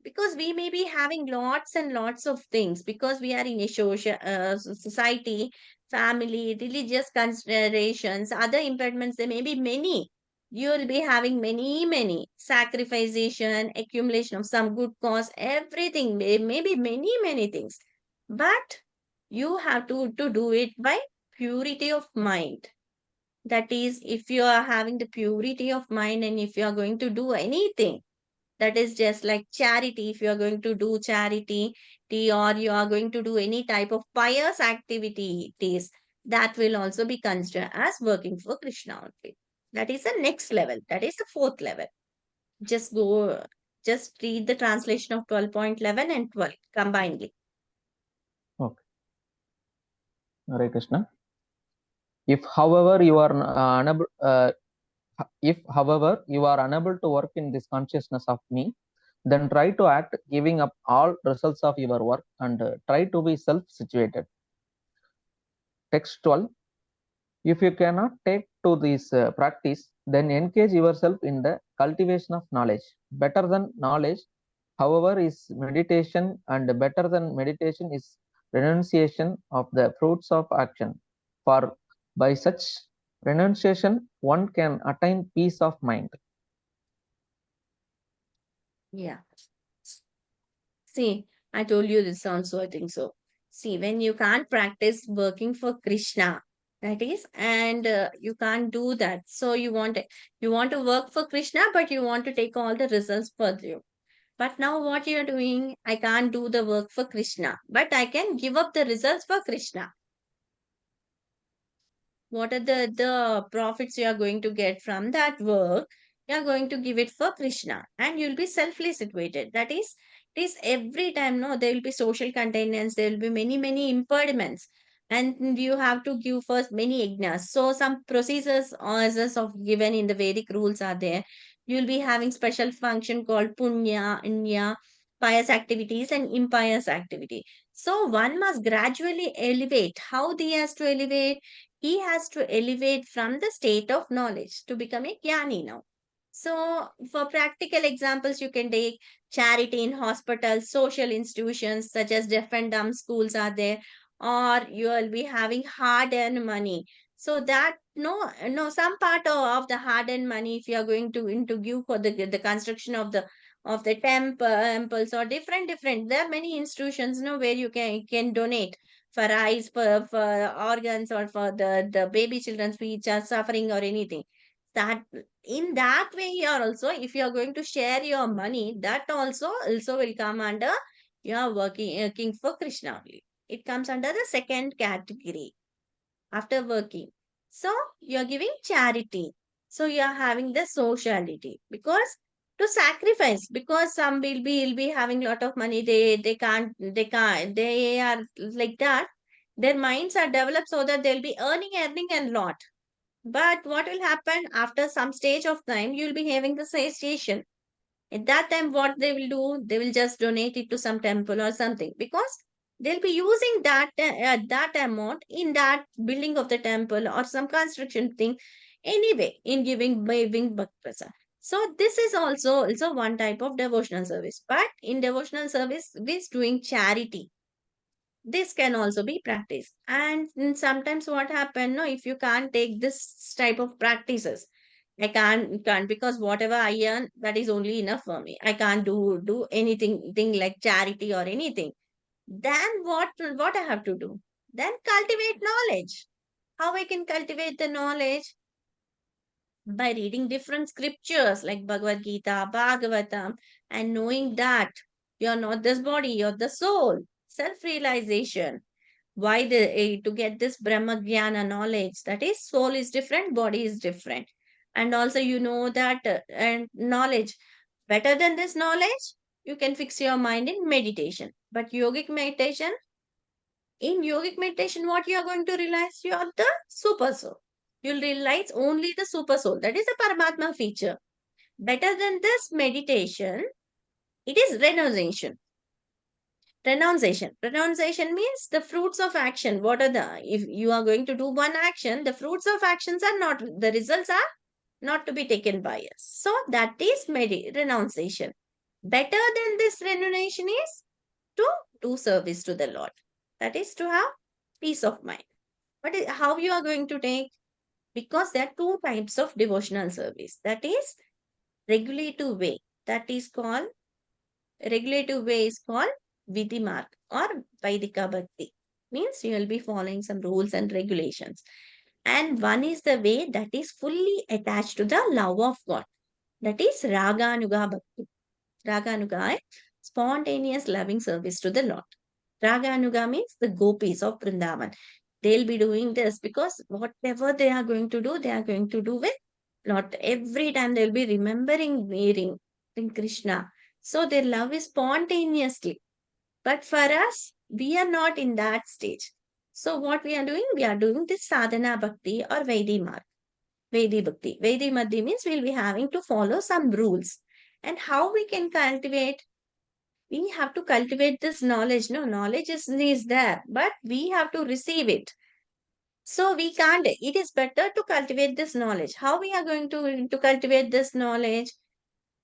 because we may be having lots and lots of things, because we are in a social society, family, religious considerations, other impediments, there may be many. You will be having many sacrification, accumulation of some good cause, everything, may be many things. But you have to do it by purity of mind. That is, if you are having the purity of mind, and if you are going to do anything, that is just like charity. If you are going to do charity, or you are going to do any type of pious activities, that will also be considered as working for Krishna only. That is the next level. That is the fourth level. Just go, just read the translation of 12.11 and 12 combinedly. Okay. Hare Krishna. If, however, you are unable, if, however, you are unable to work in this consciousness of me, then try to act giving up all results of your work and try to be self-situated. Text 12. If you cannot take to this practice, then engage yourself in the cultivation of knowledge. Better than knowledge, however, is meditation, and better than meditation is renunciation of the fruits of action. For by such renunciation, one can attain peace of mind. Yeah. See, I told you this also, I think so. See, when you can't practice working for Krishna, that is, and you can't do that. So you want to work for Krishna, but you want to take all the results for you. But now what you are doing, I can't do the work for Krishna, but I can give up the results for Krishna. What are the profits you are going to get from that work? You are going to give it for Krishna, and you'll be selfly situated. That is, it is every time. No, there will be social containers, there will be many impediments, and you have to give first many ignas. So some procedures as of given in the Vedic rules are there. You'll be having special function called punya, inya, pious activities and impious activity. So one must gradually elevate. How he has to elevate? He has to elevate from the state of knowledge to become a jnani now. So, for practical examples, you can take charity in hospitals, social institutions such as deaf and dumb schools are there, or you will be having hard-earned money. So that no, some part of the hard-earned money, if you are going to into give for the construction of the temples or different, there are many institutions, where you can donate for eyes, for organs, or for the baby children which are suffering or anything. That in that way here also, if you are going to share your money, that also will come under you are working for Krishna only. It comes under the second category after working. So you are giving charity. So you are having the sociality because to sacrifice, because some will be having lot of money, they can't they are like that, their minds are developed so that they'll be earning a lot. But what will happen after some stage of time, you'll be having the satiation. At that time, what they will do, they will just donate it to some temple or something because they'll be using that amount in that building of the temple or some construction thing anyway in giving bhakti prasad. So this is also one type of devotional service. But in devotional service, is doing charity. This can also be practiced. And sometimes what happen, no, if you can't take this type of practices, I can't because whatever I earn, that is only enough for me. I can't do anything thing like charity or anything. Then what I have to do? Then cultivate knowledge. How I can cultivate the knowledge? By reading different scriptures like Bhagavad Gita, Bhagavatam, and knowing that you're not this body, you're the soul. Self-realization. Why to get this Brahma Jnana knowledge? That is, soul is different, body is different. And also you know that and knowledge. Better than this knowledge, you can fix your mind in meditation. But yogic meditation, what you are going to realize? You are the super soul. You'll realize only the super soul. That is the Paramatma feature. Better than this meditation, it is renunciation. Renunciation means the fruits of action. What are if you are going to do one action, the fruits of actions are not, the results are not to be taken by us. So that is renunciation. Better than this renunciation is to do service to the Lord. That is to have peace of mind. But how you are going to take? Because there are two types of devotional service. That is regulative way. That is called regulative way is called Vidhi Marg or Vaidika Bhakti. Means you will be following some rules and regulations. And one is the way that is fully attached to the love of God. That is Raganuga Bhakti. Raganuga is spontaneous loving service to the Lord. Raganuga means the gopis of Vrindavan. They'll be doing this because whatever they are going to do, they are going to do with Lord. Every time they'll be remembering, wearing in Krishna. So their love is spontaneously. But for us, we are not in that stage. So what we are doing? We are doing this sadhana bhakti or Vaidhi marg. Vaidhi bhakti. Vaidhi madhi means we'll be having to follow some rules. And how we can cultivate? We have to cultivate this knowledge. No, knowledge is there, but we have to receive it. So we can't, it is better to cultivate this knowledge. How we are going to cultivate this knowledge?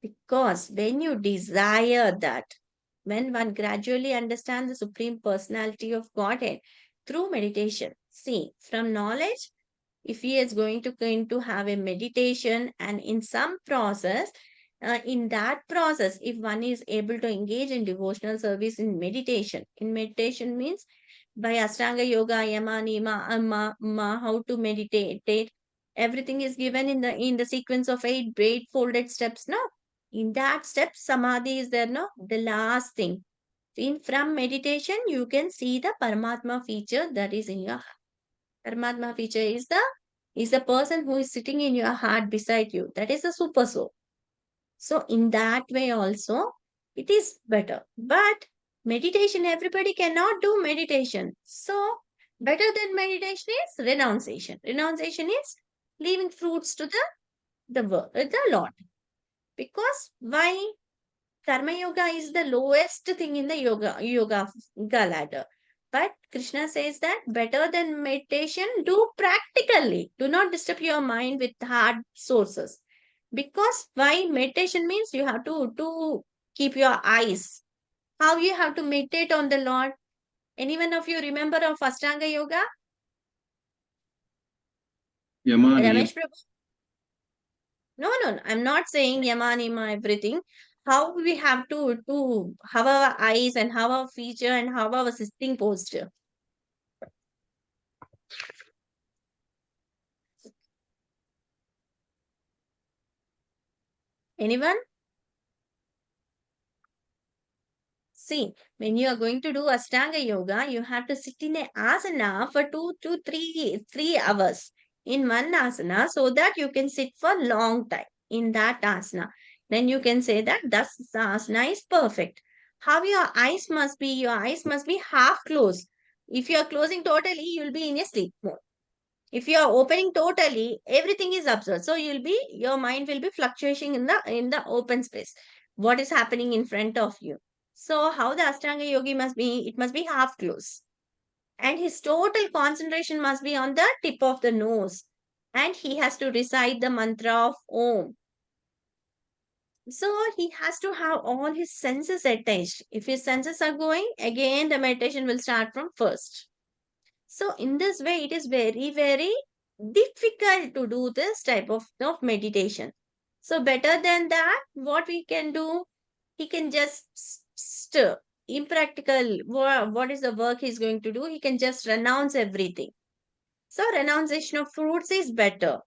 Because when you desire that, when one gradually understands the Supreme Personality of Godhead through meditation, see, from knowledge, if he is going to have a meditation and in some process, in that process, if one is able to engage in devotional service in meditation means by Ashtanga Yoga, Yama, Nima, how to meditate, everything is given in the sequence of eight folded steps, no? In that step, Samadhi is there, no? The last thing. From meditation, you can see the Paramatma feature that is in your heart. Paramatma feature is the person who is sitting in your heart beside you. That is the super soul. So in that way also, it is better. But meditation, everybody cannot do meditation. So better than meditation is renunciation. Renunciation is leaving fruits to the Lord. Because why? Karma yoga is the lowest thing in the yoga ladder. But Krishna says that better than meditation, do practically. Do not disturb your mind with hard sources. Because why? Meditation means you have to keep your eyes. How you have to meditate on the Lord? Anyone of you remember of Ashtanga Yoga? Yama, Niyama. Ramesh Prabhu? No. I'm not saying Yama, Nima, everything. How we have to have our eyes and have our feature and have our sitting posture. Anyone? See, when you are going to do Ashtanga Yoga, you have to sit in a asana for 2 to 3 hours in one asana so that you can sit for long time in that asana. Then you can say that this asana is perfect. How your eyes must be half closed. If you are closing totally, you will be in a sleep mode. If you are opening totally, everything is observed. So your mind will be fluctuating in the open space. What is happening in front of you? So how the Ashtanga yogi must be? It must be half closed, and his total concentration must be on the tip of the nose, and he has to recite the mantra of Om. So he has to have all his senses attached. If his senses are going, again the meditation will start from first. So in this way, it is very, very difficult to do this type of meditation. So better than that, what we can do, he can just impractical, what is the work he's going to do? He can just renounce everything. So renunciation of fruits is better.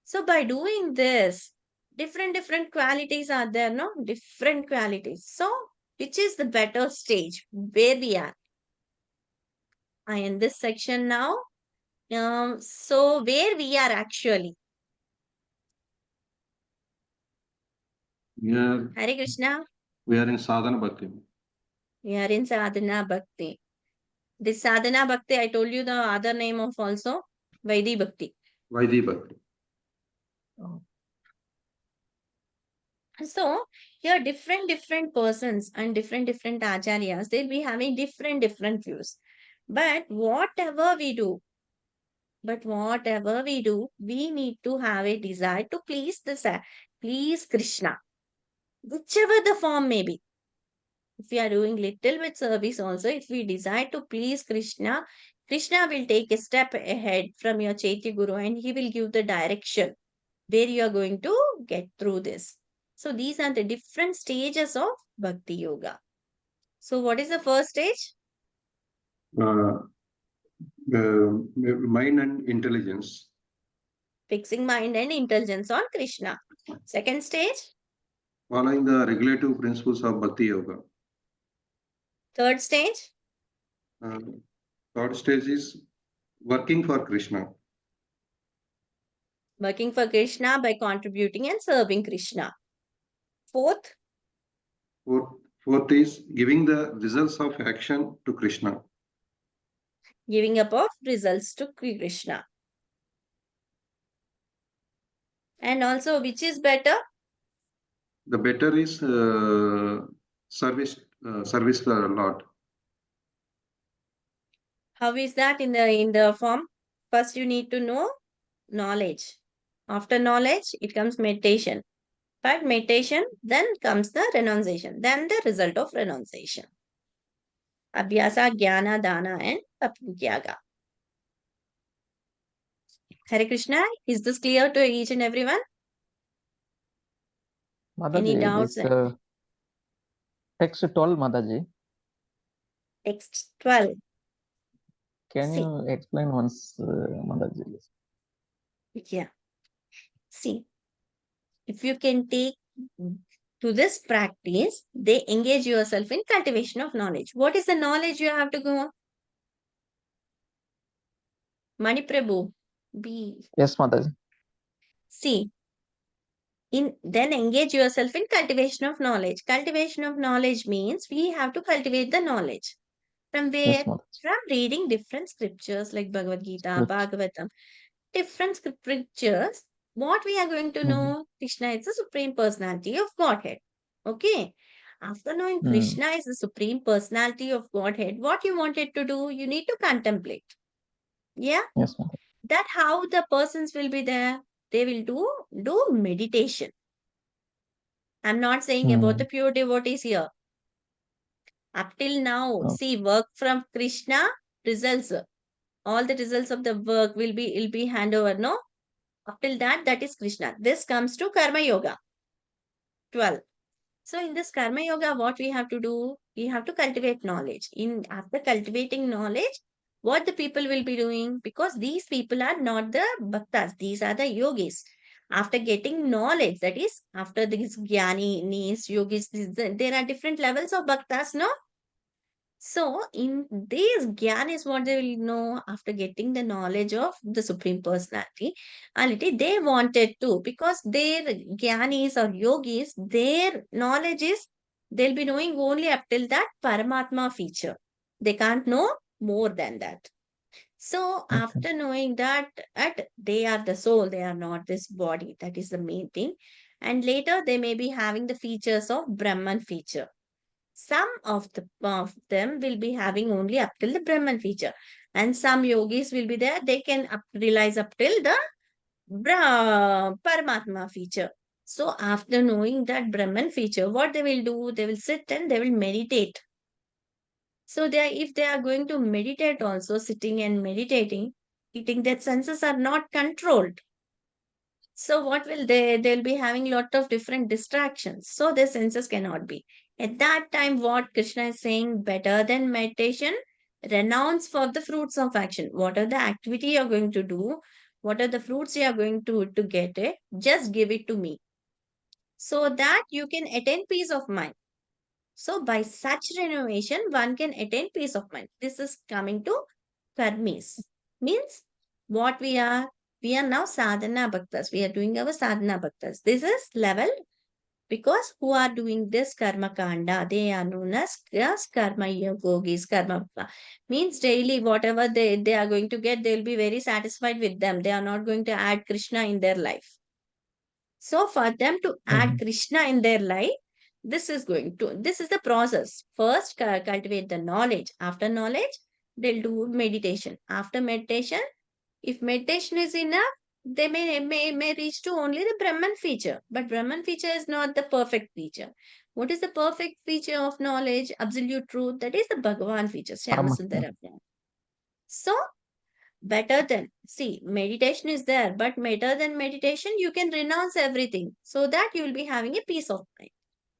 So by doing this, different qualities are there, no? Different qualities. So which is the better stage where we are? I end this section now. So where we are actually, Yeah, Hare Krishna, we are in sadhana bhakti. we are in sadhana bhakti. This sadhana bhakti, I told you the other name of also Vaidhi bhakti. Vaidhi bhakti. Oh, So here different persons and different acharyas, they'll be having different views. But whatever we do, we need to have a desire to please Krishna, whichever the form may be. If we are doing little bit service also, if we desire to please Krishna, Krishna will take a step ahead from your Chaitya Guru and he will give the direction where you are going to get through this. So these are the different stages of Bhakti Yoga. So what is the first stage? Uh, mind and intelligence. Fixing mind and intelligence on Krishna. Second stage? Following the regulative principles of Bhakti Yoga. Third stage? Third stage is working for Krishna. Working for Krishna by contributing and serving Krishna. Fourth? Fourth is giving the results of action to Krishna. Giving up of results to Krishna. And also, which is better? The better is service the Lord. How is that in the form? First, you need to know knowledge. After knowledge, it comes meditation. But meditation, then comes the renunciation. Then the result of renunciation. Abhyasa, Jnana, Dana, and Apagyaga. Hare Krishna, is this clear to each and everyone? Any Mataji, doubts? this text 12, Mataji. Text 12. Can See. you explain once, Mataji? Yeah. See, if you can take to this practice, they engage yourself in cultivation of knowledge. What is the knowledge you have to go? Mani Prabhu, be. Yes, Mataji. See, then engage yourself in cultivation of knowledge. Cultivation of knowledge means we have to cultivate the knowledge. From where? Yes, Mataji. From reading different scriptures like Bhagavad Gita, Script. Bhagavatam, different scriptures. What we are going to know? Krishna is the Supreme Personality of Godhead. Okay. After knowing Krishna is the Supreme Personality of Godhead, what you wanted to do? You need to contemplate. Yeah. Yes, Mataji. That how the persons will be there. They will do meditation. I'm not saying about the pure devotees here. Up till now, see, work from Krishna, results. All the results of the work will be hand over, no? Up till that is Krishna. This comes to Karma Yoga. 12. So in this Karma Yoga, what we have to do? We have to cultivate knowledge. After cultivating knowledge, what the people will be doing? Because these people are not the bhaktas. These are the yogis. After getting knowledge, that is, after these jnani, yogis, there are different levels of bhaktas, no? So, in this Gyan is what they will know after getting the knowledge of the Supreme Personality. They wanted to, because their Gyanis or Yogis, their knowledge is, they'll be knowing only up till that Paramatma feature. They can't know more than that. So, after knowing that they are the soul, they are not this body, that is the main thing. And later, they may be having the features of Brahman feature. Some of them will be having only up till the Brahman feature. And some yogis will be there, they can realize up till the Paramatma feature. So after knowing that Brahman feature, what they will do? They will sit and they will meditate. So if they are going to meditate also, sitting and meditating, eating, their senses are not controlled. So what will they'll be having lot of different distractions. So their senses cannot be. At that time, what Krishna is saying, better than meditation, renounce for the fruits of action. What are the activity you're going to do? What are the fruits you are going to get it? Just give it to me. So that you can attain peace of mind. So by such renovation, one can attain peace of mind. This is coming to karmis. Means what we are now sadhana bhaktas. We are doing our sadhana bhaktas. This is level because who are doing this karma kanda, they are known as karma yogis, karma means daily whatever they are going to get, they will be very satisfied with them. They are not going to add Krishna in their life. So for them to add Krishna in their life, this is the process. First, cultivate the knowledge. After knowledge, they'll do meditation. After meditation, if meditation is enough, they may reach to only the Brahman feature. But Brahman feature is not the perfect feature. What is the perfect feature of knowledge, absolute truth? That is the Bhagavan feature, Shyamasundara. So, better than, see, meditation is there, but better than meditation, you can renounce everything so that you will be having a peace of mind.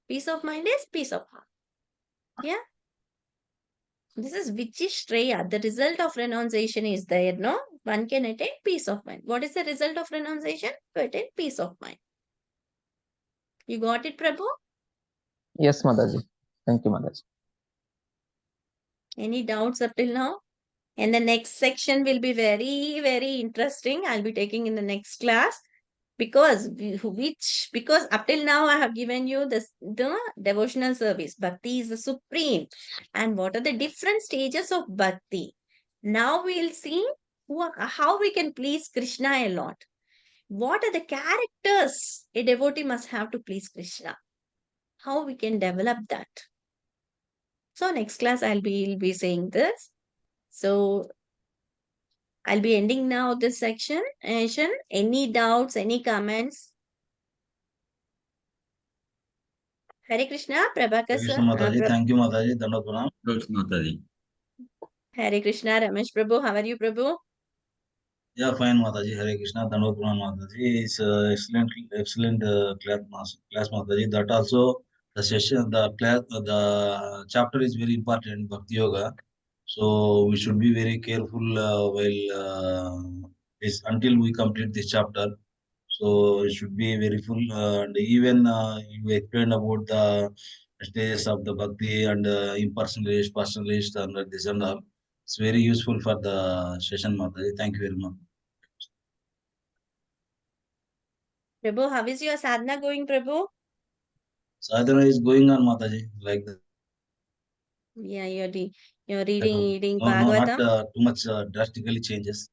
Peace of mind is peace of heart. Yeah. This is Vichishreya. The result of renunciation is there, no? One can attain peace of mind. What is the result of renunciation? To attain peace of mind. You got it, Prabhu? Yes, Mataji. Thank you, Mataji. Any doubts up till now? And the next section will be very, very interesting. I'll be taking in the next class because up till now I have given you the devotional service. Bhakti is the supreme. And what are the different stages of bhakti? Now we'll see how we can please Krishna a lot. What are the characters a devotee must have to please Krishna? How we can develop that? So next class I'll be saying this. So I'll be ending now this section. Asian, any doubts, any comments? Hare Krishna, Prabhakar Hare sir. Krishna Mataji. Thank you Mataji. Dandavat Pranam. Good, Mataji. Hare Krishna, Ramesh Prabhu. How are you, Prabhu? Yeah, fine Mataji. Hare Krishna. Dandavat Pranam Mataji. It's excellent class Mataji. That also the session, the class, the chapter is very important, Bhakti Yoga. So we should be very careful while this until we complete this chapter. So it should be very full. And even you explained about the stages of the bhakti and impersonalist, personalist, and this and all. It's very useful for the session, Mataji. Thank you very much. Prabhu, how is your sadhana going, Prabhu? Sadhana is going on, Mataji, like that. Yeah, you're reading No, not Bhagavatam. too much drastically changes.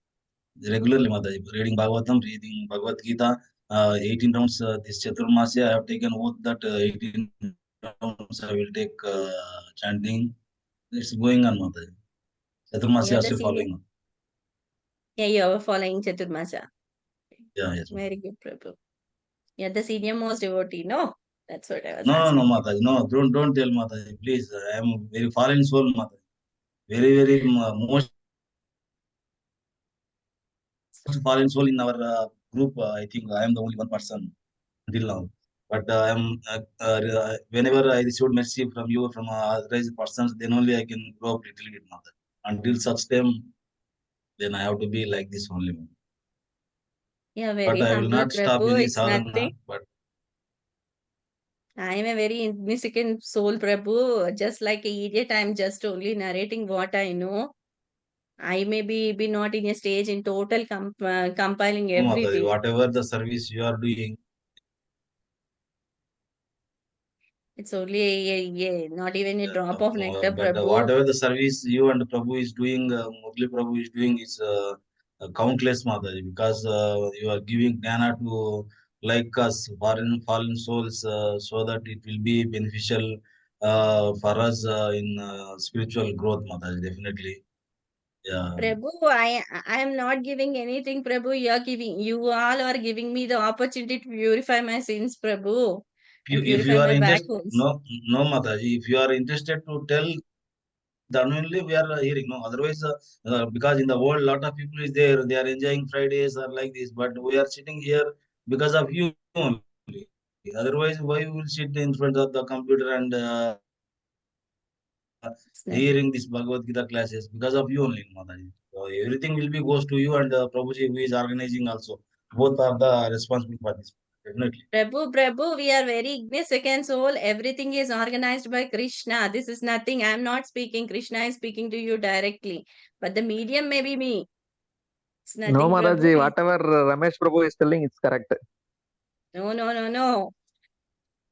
Regularly, Mataji, reading Bhagavatam, reading Bhagavad Gita, 18 rounds. This Chaturmasya, I have taken oath that 18 rounds I will take chanting. It's going on, Mataji. Chaturmasya You're the also senior. following on. Yeah, you're following Chaturmasya. Yeah, yes. Very good, Prabhu. You're the senior most devotee, no? That's what I was No, asking. Mataji. No, don't tell Mataji. Please, I am very fallen soul, Mataji. Very most fallen soul in our group. I think I am the only one person until now. But whenever I received mercy from you, from authorized persons, then only I can grow up little bit, Mataji. Until such time, then I have to be like this only. Yeah, But very I will humble, not stop Prabhu. any It's nothing. sadhana. But I am a very insignificant soul, Prabhu. Just like an idiot, I'm just only narrating what I know. I may be not in a stage in total compiling no, Mataji, everything. whatever the service you are doing, It's only not even a drop of nectar, but Prabhu. whatever the service you and Prabhu is doing, Murli Prabhu is doing is countless, Mataji, because you are giving jnana to like us, fallen souls, so that it will be beneficial for us in spiritual growth, Mataji, definitely. Yeah. Prabhu, I am not giving anything, Prabhu. You all are giving me the opportunity to purify my sins, Prabhu, and If purify you are my back interested, homes. no, Mataji, if you are interested to tell, then only we are hearing. No, otherwise, because in the world, lot of people is there. They are enjoying Fridays or like this, but we are sitting here because of you only. Otherwise, why we will sit in front of the computer and It's hearing nothing. this Bhagavad Gita classes because of you only, Mataji. So everything will be goes to you and Prabhuji who is organizing also. Both are the responsible for this. Definitely. Prabhu, we are very insignificant soul. Everything is organized by Krishna. This is nothing. I am not speaking. Krishna is speaking to you directly. But the medium may be me. It's No, nothing, Prabhu. Mataji, whatever Ramesh Prabhu is telling, it's correct. No.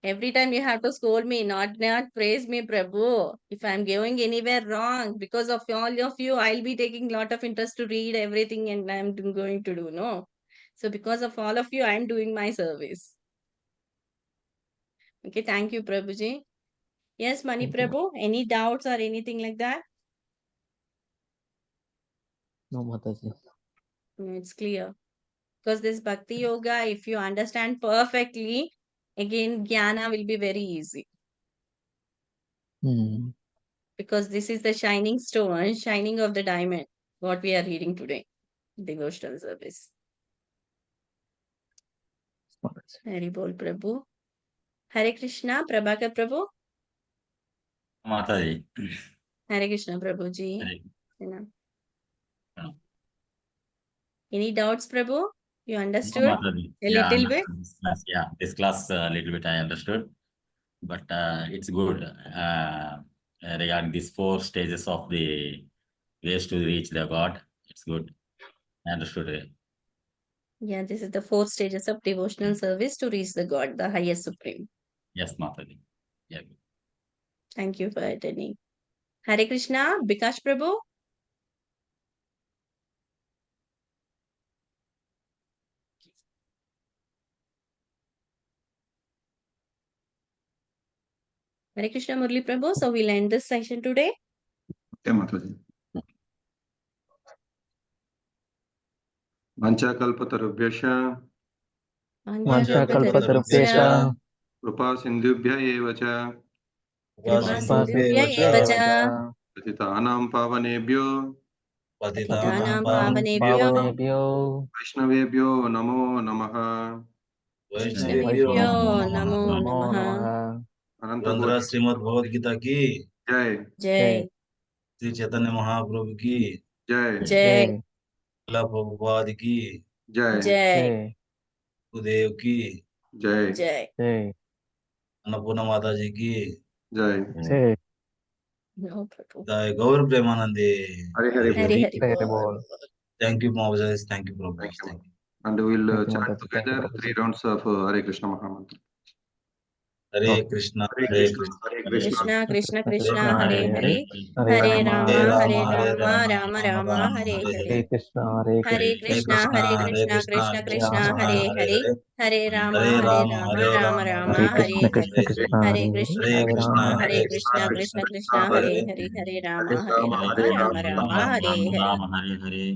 Every time you have to scold me, not praise me, Prabhu. If I'm going anywhere wrong, because of all of you, I'll be taking lot of interest to read everything and going to do, no? So because of all of you, I'm doing my service. Okay, thank you, Prabhuji. Yes, Mani Thank you. Prabhu, any doubts or anything like that? No, Mataji. No, it's clear. Because this Bhakti Yoga, if you understand perfectly, again, Jnana will be very easy. Hmm. Because this is the shining stone, shining of the diamond, what we are reading today, devotional service. Mataji. Hari Bol Prabhu. Hare Krishna, Prabhakar Prabhu. Mataji. Hare Krishna, Prabhuji. Hare. Any doubts, Prabhu? You No, understood Mataji. a Yeah, little bit? understood this class. Yeah, this class a little bit I understood, but it's good regarding these 4 stages of the ways to reach the God. It's good. I understood it. Yeah, this is the 4 stages of devotional service to reach the God, the highest supreme. Yes, Mataji. Yeah. Thank you for attending. Hare Krishna, Bikash Prabhu. Hare Krishna Murli Prabhu. So we'll end this session today. Okay, Mataji. Vanchakalpatarubhyascha Vanchakalpatarubhyascha कृपा सिन्धुभ्य एव च Kripa कृपा Sindhubhya सिन्धुभ्य eva एव cha च पतितानां पावनेभ्यो Patitanam पतितानां Pavanebhyo पावनेभ्यो वैष्णवेभ्यो नमो नमः। Vaishnavebhyo Namo नमो Namaha. नमः। अनंतकोटि श्रीमद् भगवद गीता की जय Jai. श्री चैतन्य महाप्रभु की जय Jai. जय प्रभुपाद की जय Jai. जय गुरुदेव की जय Jai. जय अन्नपूर्णा माता जी की जय। जय। No, Prabhu. जय गौर प्रेमानंदे हरे हरे Hare बोल। Hare Hare Bol. बोल। Thank you Mohammad, thank you Prabhu, Thank you. Thank you. And we'll Thank you, chant Mataji. Thank you, together Prabhuji. 3 rounds of Hare Krishna Maha Mantra. Hare Okay. Krishna Hare Hare Krishna, Krishna Hare Hare Krishna, Krishna Krishna Krishna Krishna, Hare Hare Hare Hare Hare Rama, Rama Hare Hare Ram Hare Rama Ram Rama Ram Rama Ram Hare Hare Hare Hare. Hare Krishna, Hare Hare Hare Krishna Krishna, Hare Hare Krishna Krishna Krishna Hare Krishna Krishna Hare Hare Hare Hare. Hare Rama Hare Hare Ram Rama Hare Rama Ram Rama Hare Ram Hare Krishna, Ram Hare Krishna, Hare Hare. Krishna, Hare Hare Krishna Hare Hare Krishna Rama, Hare Hare Krishna Krishna Krishna Krishna Krishna Krishna Hare Hare Hare Hare Hare Rama Hare Rama, Rama Hare Hare Rama Rama, Ram Rama Ram Hare Ram Hare. Ram. Hare Hare.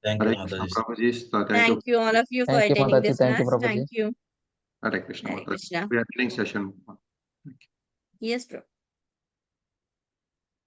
Thank you Hare माता Krishna ji. Prabhuji. Thank you. Thank you all of you for Thank you, attending Mataji. this Thank you, class. Prabhuji. Thank you. Hare Krishna Hare Mataji. Krishna. We are ending session. Yes, bro.